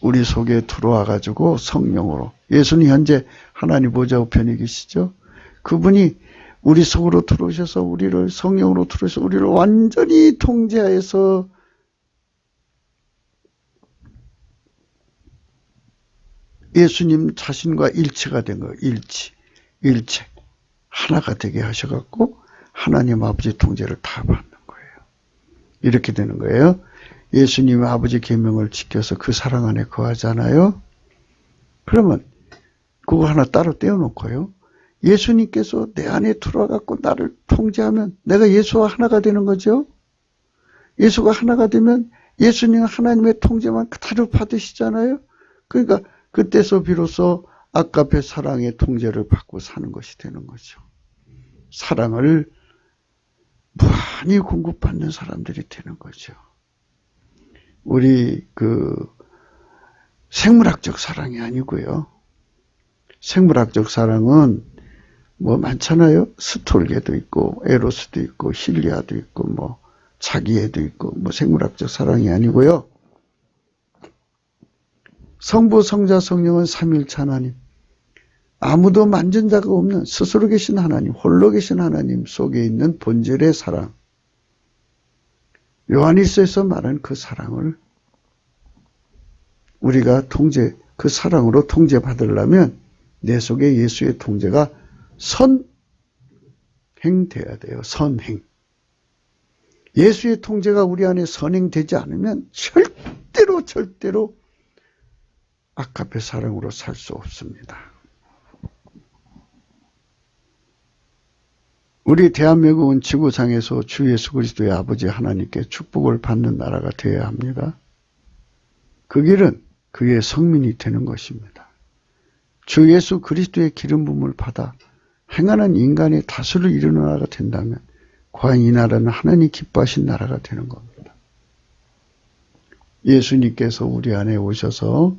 우리 속에 들어와 가지고 성령으로, 예수는 현재 하나님 보좌 우편에 계시죠. 그분이 우리 속으로 들어오셔서 우리를 성령으로 들어오셔서 우리를 완전히 통제하여서 예수님 자신과 일체가 된 거예요. 일체. 하나가 되게 하셔갖고 하나님 아버지 통제를 다 받는 거예요. 이렇게 되는 거예요. 예수님의 아버지 계명을 지켜서 그 사랑 안에 거하잖아요. 그러면 그거 하나 따로 떼어놓고요. 예수님께서 내 안에 들어와갖고 나를 통제하면 내가 예수와 하나가 되는 거죠. 예수가 하나가 되면 예수님은 하나님의 통제만 그대로 받으시잖아요. 그러니까 그때서 비로소 아까페 사랑의 통제를 받고 사는 것이 되는 거죠. 사랑을 무한히 공급받는 사람들이 되는 거죠. 우리 생물학적 사랑이 아니고요. 생물학적 사랑은 뭐 많잖아요. 스톨게도 있고 에로스도 있고 힐리아도 있고 뭐 자기애도 있고 뭐 생물학적 사랑이 아니고요. 성부 성자 성령은 삼위일체 하나님, 아무도 만진 자가 없는 스스로 계신 하나님, 홀로 계신 하나님 속에 있는 본질의 사랑, 요한일서에서 말한 그 사랑을 우리가 그 사랑으로 통제받으려면 내 속에 예수의 통제가 선행돼야 돼요. 선행. 예수의 통제가 우리 안에 선행되지 않으면 절대로 아까페 사랑으로 살 수 없습니다. 우리 대한민국은 지구상에서 주 예수 그리스도의 아버지 하나님께 축복을 받는 나라가 되어야 합니다. 그 길은 그의 성민이 되는 것입니다. 주 예수 그리스도의 기름 부음을 받아 행하는 인간의 다수를 이루는 나라가 된다면 과연 이 나라는 하나님 기뻐하신 나라가 되는 겁니다. 예수님께서 우리 안에 오셔서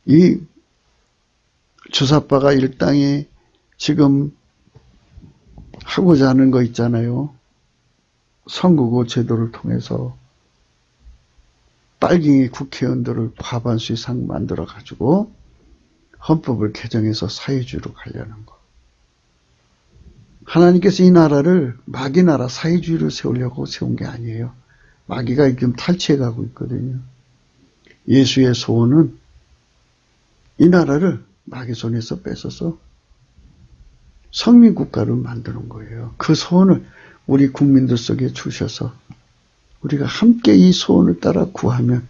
이 주사파가 이 땅에 지금 하고자 하는 거 있잖아요. 선거구 제도를 통해서 빨갱이 국회의원들을 과반수 이상 만들어가지고 헌법을 개정해서 사회주의로 가려는 거. 하나님께서 이 나라를 마귀 나라 사회주의를 세우려고 세운 게 아니에요. 마귀가 지금 탈취해가고 있거든요. 예수의 소원은 이 나라를 마귀 손에서 뺏어서 성민국가로 만드는 거예요. 그 소원을 우리 국민들 속에 주셔서 우리가 함께 이 소원을 따라 구하면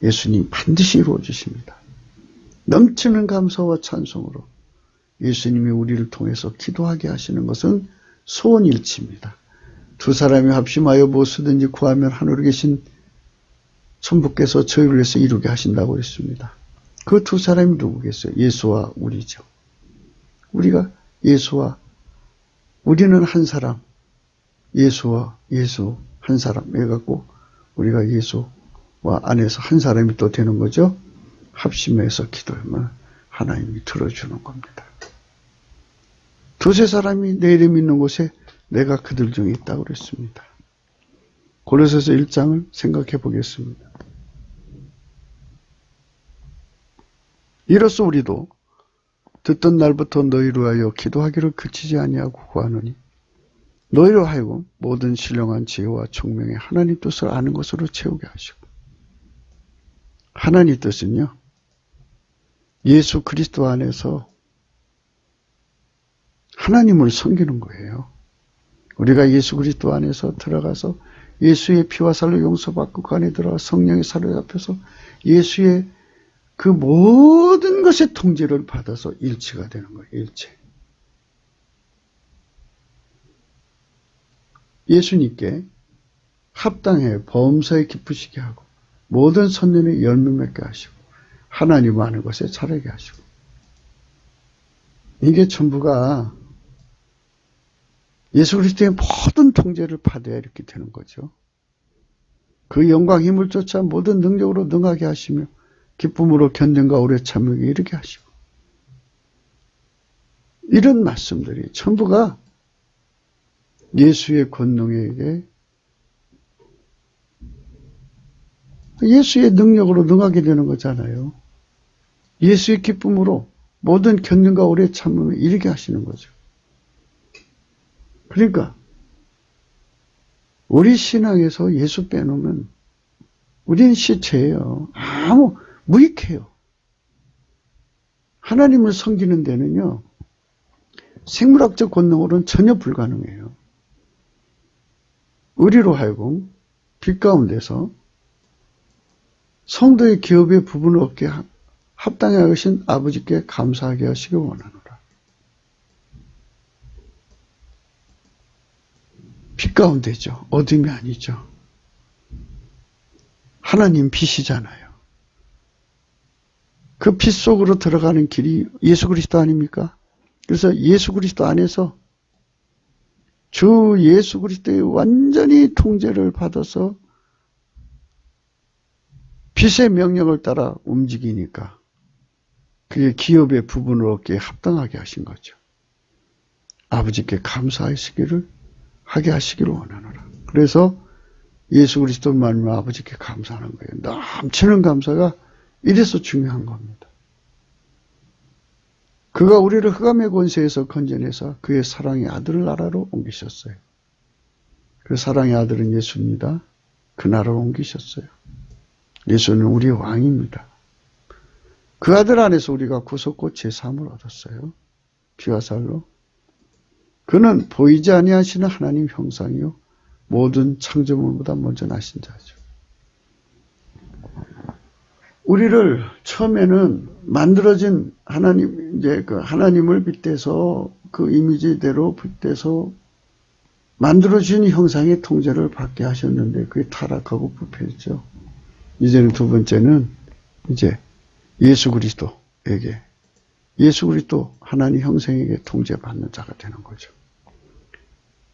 예수님 반드시 이루어 주십니다. 넘치는 감사와 찬송으로 예수님이 우리를 통해서 기도하게 하시는 것은 소원일치입니다. 두 사람이 합심하여 무엇이든지 구하면 하늘에 계신 천부께서 저희를 위해서 이루게 하신다고 했습니다. 그 두 사람이 누구겠어요? 예수와 우리죠. 우리는 한 사람, 예수와 예수 한 사람 해갖고 우리가 예수와 안에서 한 사람이 또 되는 거죠. 합심해서 기도하면 하나님이 들어주는 겁니다. 두세 사람이 내 이름 있는 곳에 내가 그들 중에 있다고 그랬습니다. 고린도서 1장을 생각해 보겠습니다. 이로써 우리도 듣던 날부터 너희로 하여 기도하기를 그치지 아니하고 구하노니 너희로 하여금 모든 신령한 지혜와 총명의 하나님 뜻을 아는 것으로 채우게 하시고, 하나님 뜻은요, 예수 그리스도 안에서 하나님을 섬기는 거예요. 우리가 예수 그리스도 안에서 들어가서 예수의 피와 살로 용서받고 그 안에 들어가 성령의 사로잡혀서 예수의 그 모든 것의 통제를 받아서 일치가 되는 거예요. 일체. 예수님께 합당해 범사에 기쁘시게 하고 모든 선년에 열매 맺게 하시고 하나님 아는 것에 자라게 하시고, 이게 전부가 예수 그리스도의 모든 통제를 받아야 이렇게 되는 거죠. 그 영광 힘을 쫓아 모든 능력으로 능하게 하시며 기쁨으로 견딘과 오래 참으게 이르게 하시고, 이런 말씀들이 전부가 예수의 권능에게 예수의 능력으로 능하게 되는 거잖아요. 예수의 기쁨으로 모든 견딘과 오래 참으며 이르게 하시는 거죠. 그러니까 우리 신앙에서 예수 빼놓으면 우리는 시체예요. 아무 무익해요. 하나님을 섬기는 데는요, 생물학적 권능으로는 전혀 불가능해요. 우리로 하여금 빛 가운데서 성도의 기업의 부분을 얻게 합당해 하신 아버지께 감사하게 하시기 원하노라. 빛 가운데죠. 어둠이 아니죠. 하나님 빛이잖아요. 그 빛 속으로 들어가는 길이 예수 그리스도 아닙니까? 그래서 예수 그리스도 안에서 주 예수 그리스도의 완전히 통제를 받아서 빛의 명령을 따라 움직이니까 그게 기업의 부분을 얻기에 합당하게 하신 거죠. 아버지께 감사하시기를 하게 하시기를 원하노라. 그래서 예수 그리스도를 말미암아 아버지께 감사하는 거예요. 넘치는 감사가 이래서 중요한 겁니다. 그가 우리를 흑암의 권세에서 건져내서 그의 사랑의 아들을 나라로 옮기셨어요. 그 사랑의 아들은 예수입니다. 그 나라로 옮기셨어요. 예수는 우리의 왕입니다. 그 아들 안에서 우리가 구속고 제사함을 얻었어요. 피와 살로. 그는 보이지 아니하시는 하나님 형상이요 모든 창조물보다 먼저 나신 자죠. 우리를 처음에는 만들어진 하나님, 이제 그 하나님을 빗대서 그 이미지대로 빗대서 만들어진 형상의 통제를 받게 하셨는데 그게 타락하고 부패했죠. 이제는 두 번째는 이제 예수 그리스도에게, 예수 그리스도 하나님 형상에게 통제받는 자가 되는 거죠.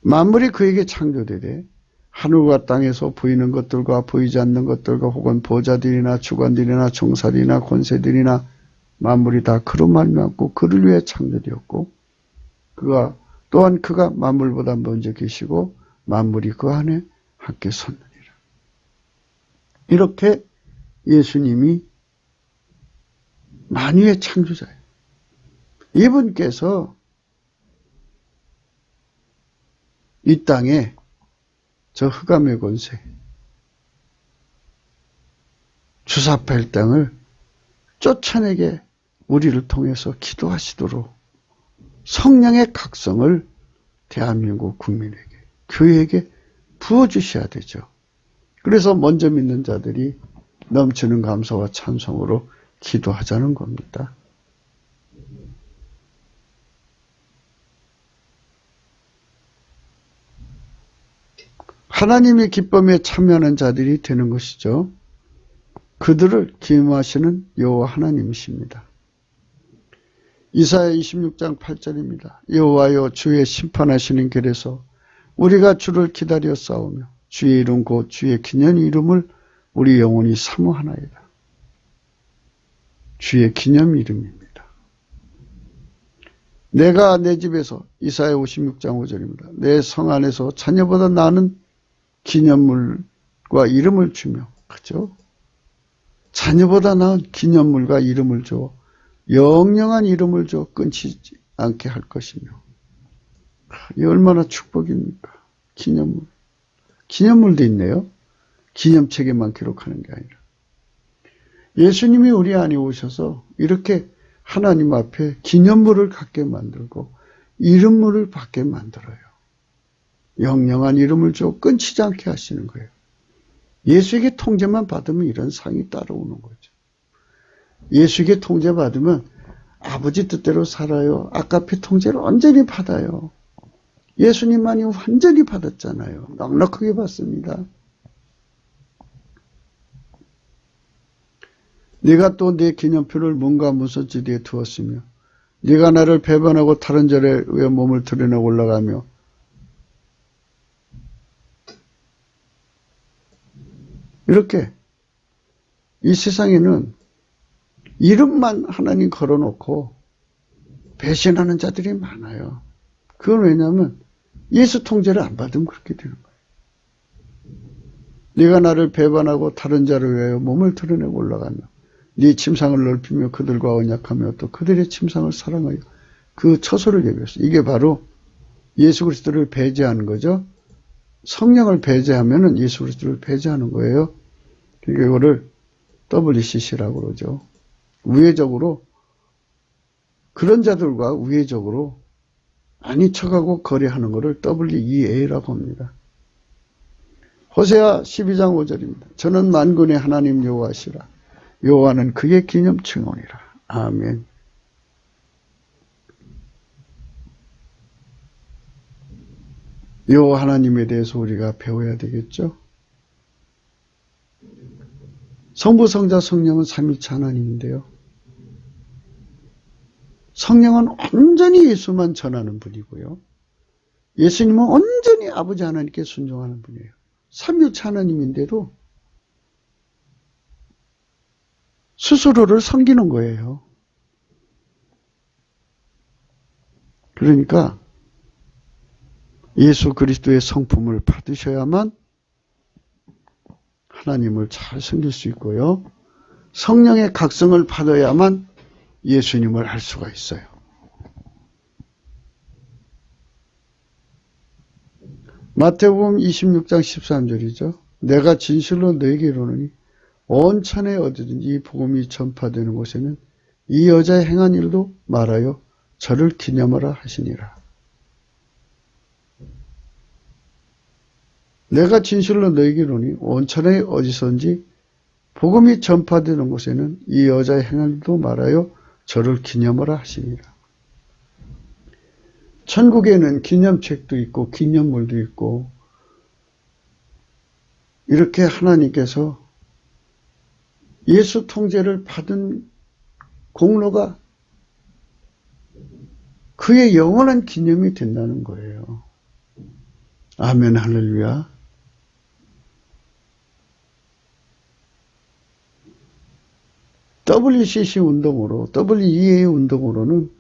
만물이 그에게 창조되되 하늘과 땅에서 보이는 것들과 보이지 않는 것들과 혹은 보좌들이나 주관들이나 종살이나 권세들이나 만물이 다 그로 말미암고 그를 위해 창조되었고 또한 그가 만물보다 먼저 계시고 만물이 그 안에 함께 섰느니라. 이렇게 예수님이 만유의 창조자예요. 이분께서 이 땅에 저 흑암의 권세, 주사팔 땅을 쫓아내게 우리를 통해서 기도하시도록 성령의 각성을 대한민국 국민에게, 교회에게 부어주셔야 되죠. 그래서 먼저 믿는 자들이 넘치는 감사와 찬송으로 기도하자는 겁니다. 하나님의 기쁨에 참여하는 자들이 되는 것이죠. 그들을 기름하시는 여호와 하나님이십니다. 이사야 26장 8절입니다. 여호와여 주의 심판하시는 길에서 우리가 주를 기다려 싸우며 주의 이름 곧 주의 기념 이름을 우리 영혼이 사모하나이다. 주의 기념 이름입니다. 내가 내 집에서 이사야 56장 5절입니다. 내 성 안에서 자녀보다 나은 기념물과 이름을 주며, 그죠? 자녀보다 나은 기념물과 이름을 줘 영영한 이름을 줘 끊치지 않게 할 것이며. 이 얼마나 축복입니까? 기념물. 기념물도 있네요. 기념책에만 기록하는 게 아니라. 예수님이 우리 안에 오셔서 이렇게 하나님 앞에 기념물을 갖게 만들고 이름물을 받게 만들어요. 영영한 이름을 줘 끊치지 않게 하시는 거예요. 예수에게 통제만 받으면 이런 상이 따라오는 거죠. 예수에게 통제 받으면 아버지 뜻대로 살아요. 아까피 통제를 온전히 받아요. 예수님만이 완전히 받았잖아요. 넉넉하게 받습니다. 네가 또 내 기념표를 문과 문서지리에 두었으며 네가 나를 배반하고 다른 자에 의해 몸을 드러내 올라가며 이렇게 이 세상에는 이름만 하나님 걸어놓고 배신하는 자들이 많아요. 그건 왜냐하면 예수 통제를 안 받으면 그렇게 되는 거예요. 네가 나를 배반하고 다른 자를 위하여 몸을 드러내고 올라가며 네 침상을 넓히며 그들과 언약하며 또 그들의 침상을 사랑하여 그 처소를 예비했어요. 이게 바로 예수 그리스도를 배제하는 거죠. 성령을 배제하면은 예수 그리스도를 배제하는 거예요. 그러니까 이거를 WCC라고 그러죠. 우회적으로 그런 자들과 우회적으로 아닌 척하고 거래하는 것을 WEA라고 합니다. 호세아 12장 5절입니다. 저는 만군의 하나님 여호와시라. 여호와는 그의 기념 칭언이라. 아멘. 여호와 하나님에 대해서 우리가 배워야 되겠죠. 성부, 성자, 성령은 삼위일체 하나님인데요. 성령은 온전히 예수만 전하는 분이고요. 예수님은 온전히 아버지 하나님께 순종하는 분이에요. 삼위일체 하나님인데도 스스로를 섬기는 거예요. 그러니까 예수 그리스도의 성품을 받으셔야만 하나님을 잘 섬길 수 있고요. 성령의 각성을 받아야만 예수님을 알 수가 있어요. 마태복음 26장 13절이죠. 내가 진실로 너에게 이르노니 온 천에 어디든지 이 복음이 전파되는 곳에는 이 여자의 행한 일도 말하여 저를 기념하라 하시니라. 내가 진실로 너에게 이르노니 온 천에 어디선지 복음이 전파되는 곳에는 이 여자의 행한 일도 말하여 저를 기념하라 하시니라. 천국에는 기념책도 있고 기념물도 있고 이렇게 하나님께서 예수 통제를 받은 공로가 그의 영원한 기념이 된다는 거예요. 아멘 할렐루야. WCC 운동으로, WEA 운동으로는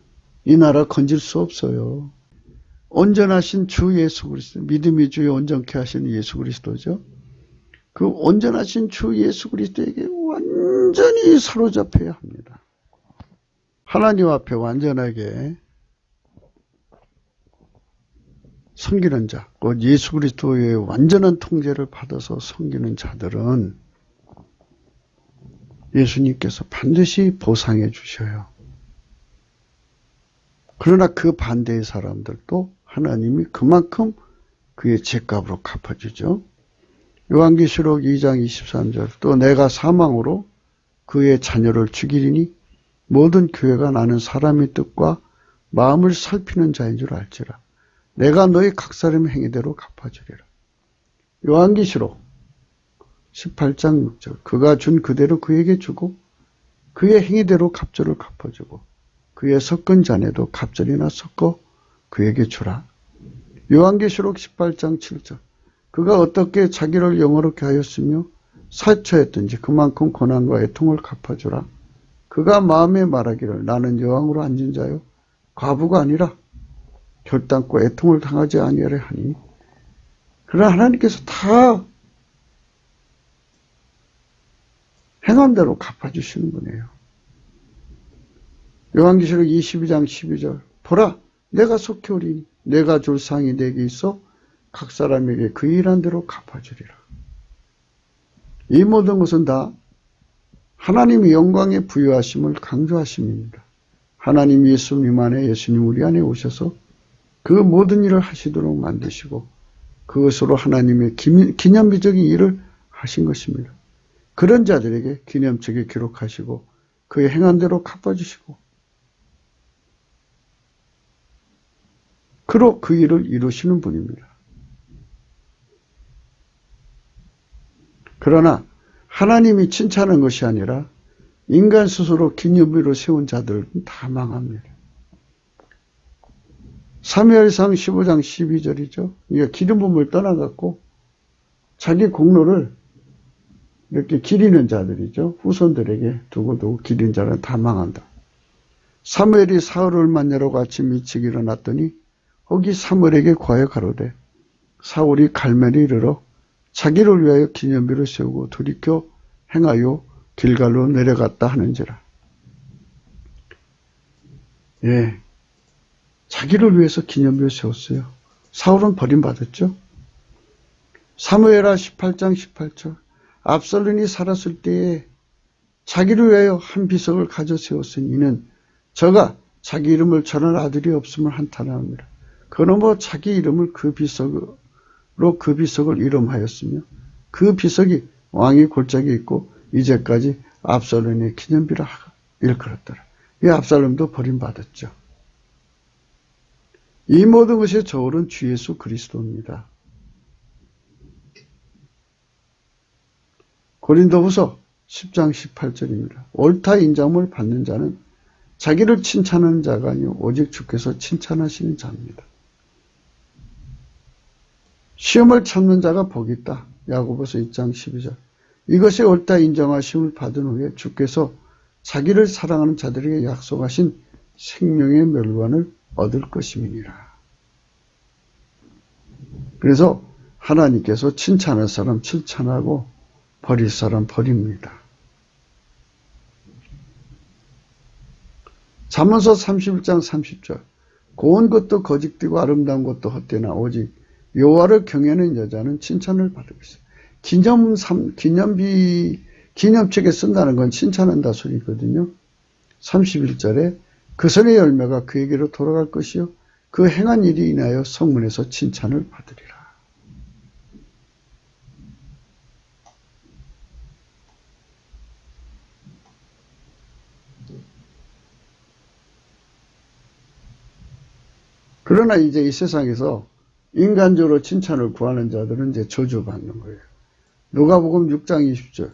이 나라 건질 수 없어요. 온전하신 주 예수 그리스도, 믿음이 주에 온전케 하시는 예수 그리스도죠. 그 온전하신 주 예수 그리스도에게 완전히 사로잡혀야 합니다. 하나님 앞에 완전하게 섬기는 자, 곧 예수 그리스도의 완전한 통제를 받아서 섬기는 자들은 예수님께서 반드시 보상해 주셔요. 그러나 그 반대의 사람들도 하나님이 그만큼 그의 죄값으로 갚아주죠. 요한계시록 2장 23절 또 내가 사망으로 그의 자녀를 죽이리니 모든 교회가 나는 사람의 뜻과 마음을 살피는 자인 줄 알지라. 내가 너희 각 사람의 행위대로 갚아주리라. 요한계시록 18장 6절 그가 준 그대로 그에게 주고 그의 행위대로 갑절을 갚아주고 그의 섞은 잔에도 갑절이나 섞어 그에게 주라. 요한계시록 18장 7절. 그가 어떻게 자기를 영화롭게 하였으며 사처했든지 그만큼 고난과 애통을 갚아주라. 그가 마음에 말하기를 나는 여왕으로 앉은 자요 과부가 아니라 결단코 애통을 당하지 아니하려 하니. 그러나 하나님께서 다 행한 대로 갚아주시는 분이에요. 요한계시록 22장 12절. 보라 내가 속히 오리니 내가 줄 상이 내게 있어 각 사람에게 그 일한 대로 갚아주리라. 이 모든 것은 다 하나님의 영광에 부여하심을 강조하심입니다. 하나님 예수님 안에 예수님 우리 안에 오셔서 그 모든 일을 하시도록 만드시고 그것으로 하나님의 기념비적인 일을 하신 것입니다. 그런 자들에게 기념책에 기록하시고 그의 행한 대로 갚아주시고 그로 그 일을 이루시는 분입니다. 그러나 하나님이 칭찬한 것이 아니라 인간 스스로 기념비로 세운 자들은 다 망합니다. 사무엘상 15장 12절이죠. 그러니까 기름 부음을 떠나갖고 자기 공로를 이렇게 기리는 자들이죠. 후손들에게 두고두고 기린 자는 다 망한다. 사무엘이 사울을 만나러 아침 일찍 일어났더니 거기 사무엘에게 과여 가로되 사울이 갈멜에 이르러 자기를 위하여 기념비를 세우고 돌이켜 행하여 길갈로 내려갔다 하는지라. 예, 자기를 위해서 기념비를 세웠어요. 사울은 버림받았죠. 사무엘하 18장 18절. 압살롬이 살았을 때에 자기를 위하여 한 비석을 가져 세웠으니 이는 저가 자기 이름을 전할 아들이 없음을 한탄합니다. 그는 뭐 자기 이름을 그 비석을 이름하였으며 그 비석이 왕의 골짜기에 있고 이제까지 압살롬의 기념비라 일컬었더라. 이 압살롬도 버림받았죠. 이 모든 것의 저울은 주 예수 그리스도입니다. 고린도후서 10장 18절입니다. 옳다 인정을 받는 자는 자기를 칭찬하는 자가 아니요 오직 주께서 칭찬하시는 자입니다. 시험을 참는 자가 복이 있다. 야고보서 2장 12절. 이것이 옳다 인정하심을 받은 후에 주께서 자기를 사랑하는 자들에게 약속하신 생명의 멸관을 얻을 것임이니라. 그래서 하나님께서 칭찬할 사람 칭찬하고 버릴 사람 버립니다. 잠언서 31장 30절. 고운 것도 거짓되고 아름다운 것도 헛되나 오직 여호와를 경외하는 여자는 칭찬을 받을 것이다. 기념책에 쓴다는 건 칭찬한다 소리거든요. 31절에 그 선의 열매가 그에게로 돌아갈 것이요 그 행한 일이 인하여 성문에서 칭찬을 받으리라. 그러나 이제 이 세상에서 인간적으로 칭찬을 구하는 자들은 이제 저주받는 거예요. 누가복음 6장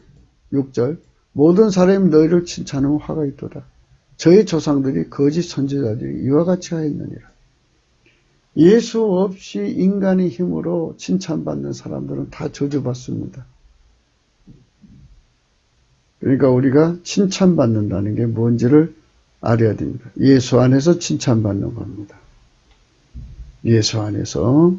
6절 모든 사람이 너희를 칭찬하면 화가 있도다. 저희 조상들이 거짓 선지자들이 이와 같이 하였느니라. 예수 없이 인간의 힘으로 칭찬받는 사람들은 다 저주받습니다. 그러니까 우리가 칭찬받는다는 게 뭔지를 알아야 됩니다. 예수 안에서 칭찬받는 겁니다. 예수 안에서.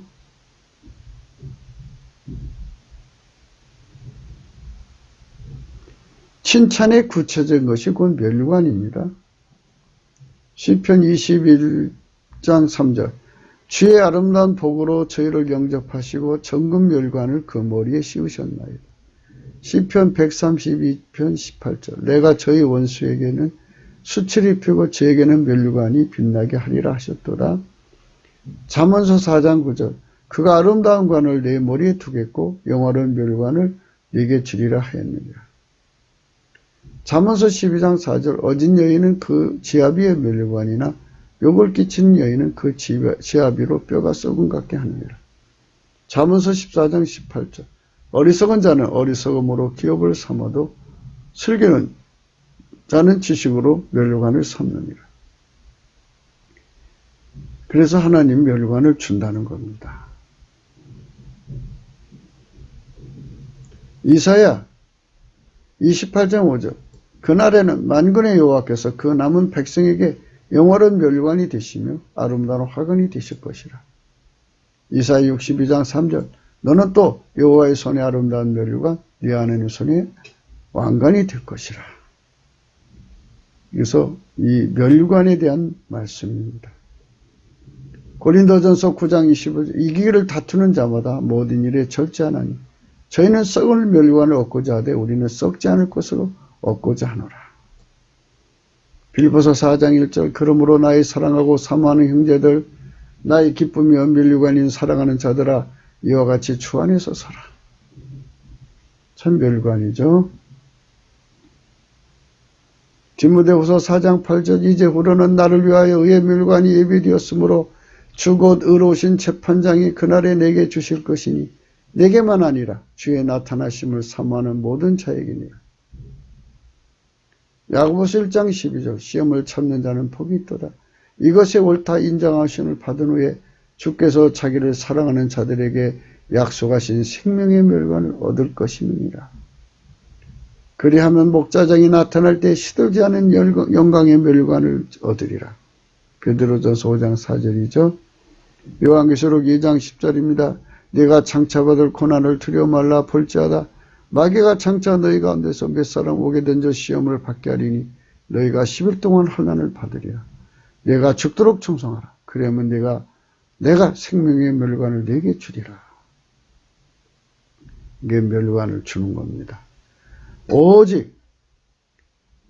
칭찬의 구체적인 것이 곧 멸관입니다. 시편 21장 3절. 주의 아름다운 복으로 저희를 영접하시고 정금 멸관을 그 머리에 씌우셨나이다. 시편 132편 18절. 내가 저희 원수에게는 수치를 입히고 저에게는 멸관이 빛나게 하리라 하셨도다. 잠언서 4장 9절. 그가 아름다운 관을 내 머리에 두겠고 영화로운 멸관을 네게 주리라 하였느니라. 잠언서 12장 4절. 어진 여인은 그 지아비의 멸관이나 욕을 끼치는 여인은 그 지아비로 뼈가 썩은 같게 하느니라. 잠언서 14장 18절. 어리석은 자는 어리석음으로 기업을 삼아도 슬기는 자는 지식으로 멸관을 삼느니라. 그래서 하나님 멸관을 준다는 겁니다. 이사야 28장 5절 그날에는 만군의 여호와께서 그 남은 백성에게 영원한 멸관이 되시며 아름다운 화관이 되실 것이라. 이사야 62장 3절 너는 또 여호와의 손에 아름다운 멸관 네 하나님 손에 왕관이 될 것이라. 그래서 이 멸관에 대한 말씀입니다. 고린도전서 9장 25절 이 길을 다투는 자마다 모든 일에 절제하나니 저희는 썩을 멸관을 얻고자 하되 우리는 썩지 않을 것으로 얻고자 하노라. 빌보서 4장 1절 그러므로 나의 사랑하고 사모하는 형제들 나의 기쁨이여 멸관인 사랑하는 자들아 이와 같이 주 안에서 서라. 참 멸관이죠. 디모데후서 4장 8절 이제후로는 나를 위하여 의의 멸관이 예비되었으므로 주 곧 의로우신 재판장이 그날에 내게 주실 것이니 내게만 아니라 주의 나타나심을 사모하는 모든 자에게니라. 야고보서 1장 12절 시험을 참는 자는 복이 있도다. 이것에 옳다 인정하심을 받은 후에 주께서 자기를 사랑하는 자들에게 약속하신 생명의 멸관을 얻을 것임이니라. 그리하면 목자장이 나타날 때 시들지 않은 영광의 멸관을 얻으리라. 베드로전서 5장 4절이죠. 요한계시록 2장 10절입니다. 네가 장차받을 고난을 두려워 말라 볼지어다. 마귀가 장차 너희 가운데서 몇 사람 오게 던져 시험을 받게 하리니 너희가 10일 동안 환난을 받으리라. 내가 죽도록 충성하라. 그러면 내가 생명의 멸관을 네게 주리라. 이게 멸관을 주는 겁니다. 오직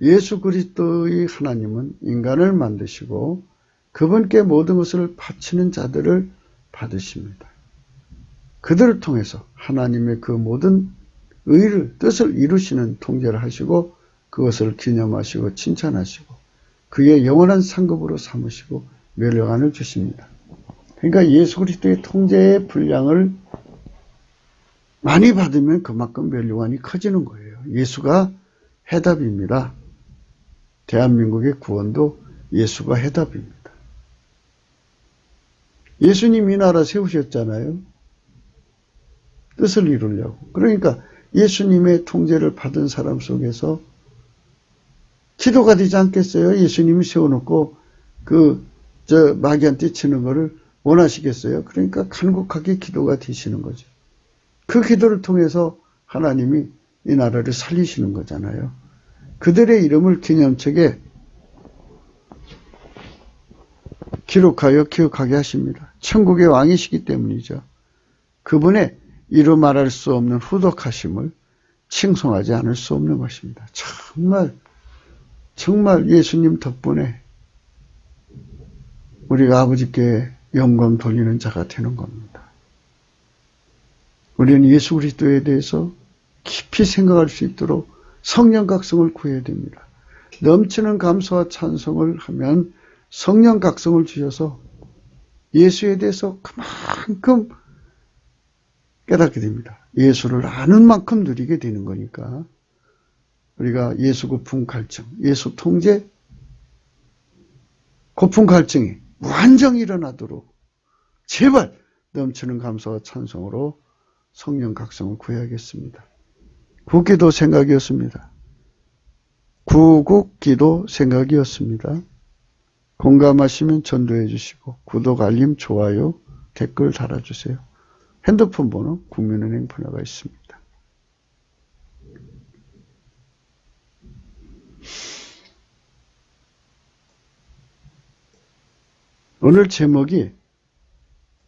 예수 그리스도의 하나님은 인간을 만드시고 그분께 모든 것을 바치는 자들을 받으십니다. 그들을 통해서 하나님의 그 모든 의를 뜻을 이루시는 통제를 하시고 그것을 기념하시고 칭찬하시고 그의 영원한 상급으로 삼으시고 멸관을 주십니다. 그러니까 예수 그리스도의 통제의 분량을 많이 받으면 그만큼 멸관이 커지는 거예요. 예수가 해답입니다. 대한민국의 구원도 예수가 해답입니다. 예수님이 나라 세우셨잖아요. 뜻을 이루려고. 그러니까 예수님의 통제를 받은 사람 속에서 기도가 되지 않겠어요? 예수님이 세워놓고 마귀한테 치는 거를 원하시겠어요? 그러니까 간곡하게 기도가 되시는 거죠. 그 기도를 통해서 하나님이 이 나라를 살리시는 거잖아요. 그들의 이름을 기념책에 기록하여 기억하게 하십니다. 천국의 왕이시기 때문이죠. 그분의 이루 말할 수 없는 후덕하심을 칭송하지 않을 수 없는 것입니다. 정말 예수님 덕분에 우리가 아버지께 영광 돌리는 자가 되는 겁니다. 우리는 예수 그리스도에 대해서 깊이 생각할 수 있도록 성령 각성을 구해야 됩니다. 넘치는 감사와 찬송을 하면 성령 각성을 주셔서 예수에 대해서 그만큼 깨닫게 됩니다. 예수를 아는 만큼 누리게 되는 거니까 우리가 예수 고품 갈증, 예수 통제 고품 갈증이 완전히 일어나도록 제발 넘치는 감사와 찬송으로 성령 각성을 구해야겠습니다. 국기도 생각이었습니다. 구국기도 생각이었습니다. 공감하시면 전도해 주시고 구독, 알림, 좋아요, 댓글 달아주세요. 핸드폰 번호 국민은행 번호가 있습니다. 오늘 제목이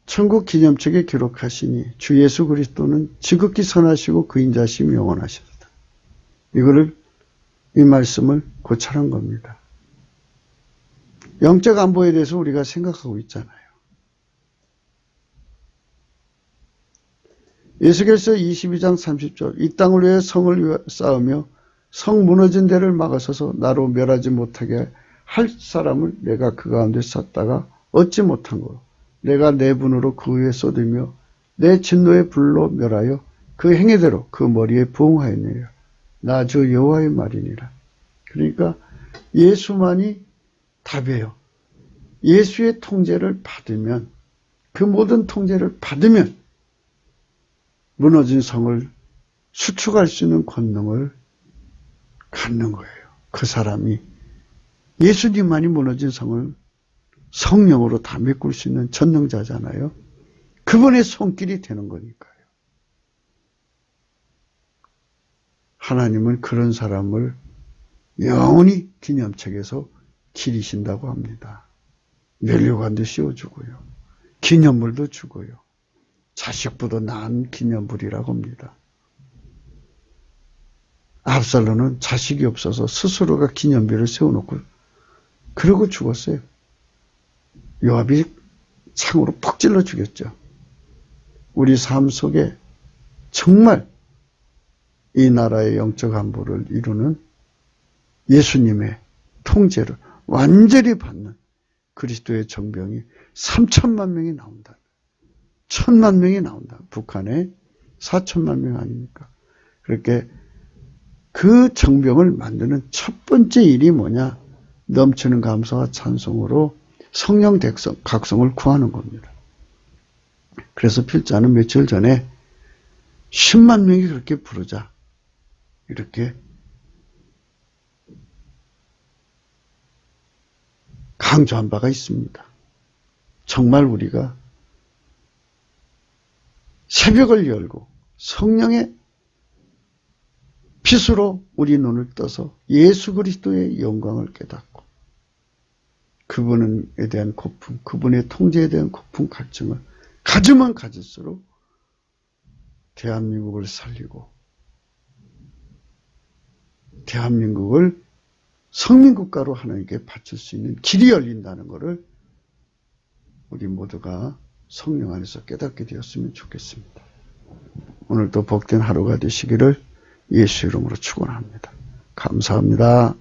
천국 기념책에 기록하시니 주 예수 그리스도는 지극히 선하시고 그인자심이 영원하시다. 이 말씀을 고찰한 겁니다. 영적 안보에 대해서 우리가 생각하고 있잖아요. 에스겔서 22장 30절 이 땅을 위해 성을 쌓으며 성 무너진 데를 막아서서 나로 멸하지 못하게 할 사람을 내가 그 가운데 쌓다가 얻지 못한 거로 내가 내 분으로 그 위에 쏟으며 내 진노의 불로 멸하여 그 행위대로 그 머리에 부응하였느니라. 나 주 여호와의 말이니라. 그러니까 예수만이 답이에요. 예수의 통제를 받으면, 그 모든 통제를 받으면 무너진 성을 수축할 수 있는 권능을 갖는 거예요. 그 사람이 예수님만이 무너진 성을 성령으로 다 메꿀 수 있는 전능자잖아요. 그분의 손길이 되는 거니까요. 하나님은 그런 사람을 영원히 기념책에서 기리신다고 합니다. 면류관도 씌워주고요. 기념물도 주고요. 자식보다 나은 기념물이라고 합니다. 압살롬은 자식이 없어서 스스로가 기념비를 세워놓고 그러고 죽었어요. 요압이 창으로 푹 찔러 죽였죠. 우리 삶 속에 정말 이 나라의 영적 안보를 이루는 예수님의 통제를 완전히 받는 그리스도의 정병이 3천만 명이 나온다. 1,000만 명이 나온다. 북한에 4천만 명 아닙니까? 그렇게 그 정병을 만드는 첫 번째 일이 뭐냐? 넘치는 감사와 찬송으로 성령 각성을 구하는 겁니다. 그래서 필자는 며칠 전에 10만 명이 그렇게 부르자 이렇게 강조한 바가 있습니다. 정말 우리가 새벽을 열고 성령의 빛으로 우리 눈을 떠서 예수 그리스도의 영광을 깨닫고 그분에 대한 고품, 그분의 통제에 대한 고품 갈증을 가지면 가질수록 대한민국을 살리고 대한민국을 성민국가로 하나님께 바칠 수 있는 길이 열린다는 것을 우리 모두가 성령 안에서 깨닫게 되었으면 좋겠습니다. 오늘도 복된 하루가 되시기를 예수 이름으로 축원합니다. 감사합니다.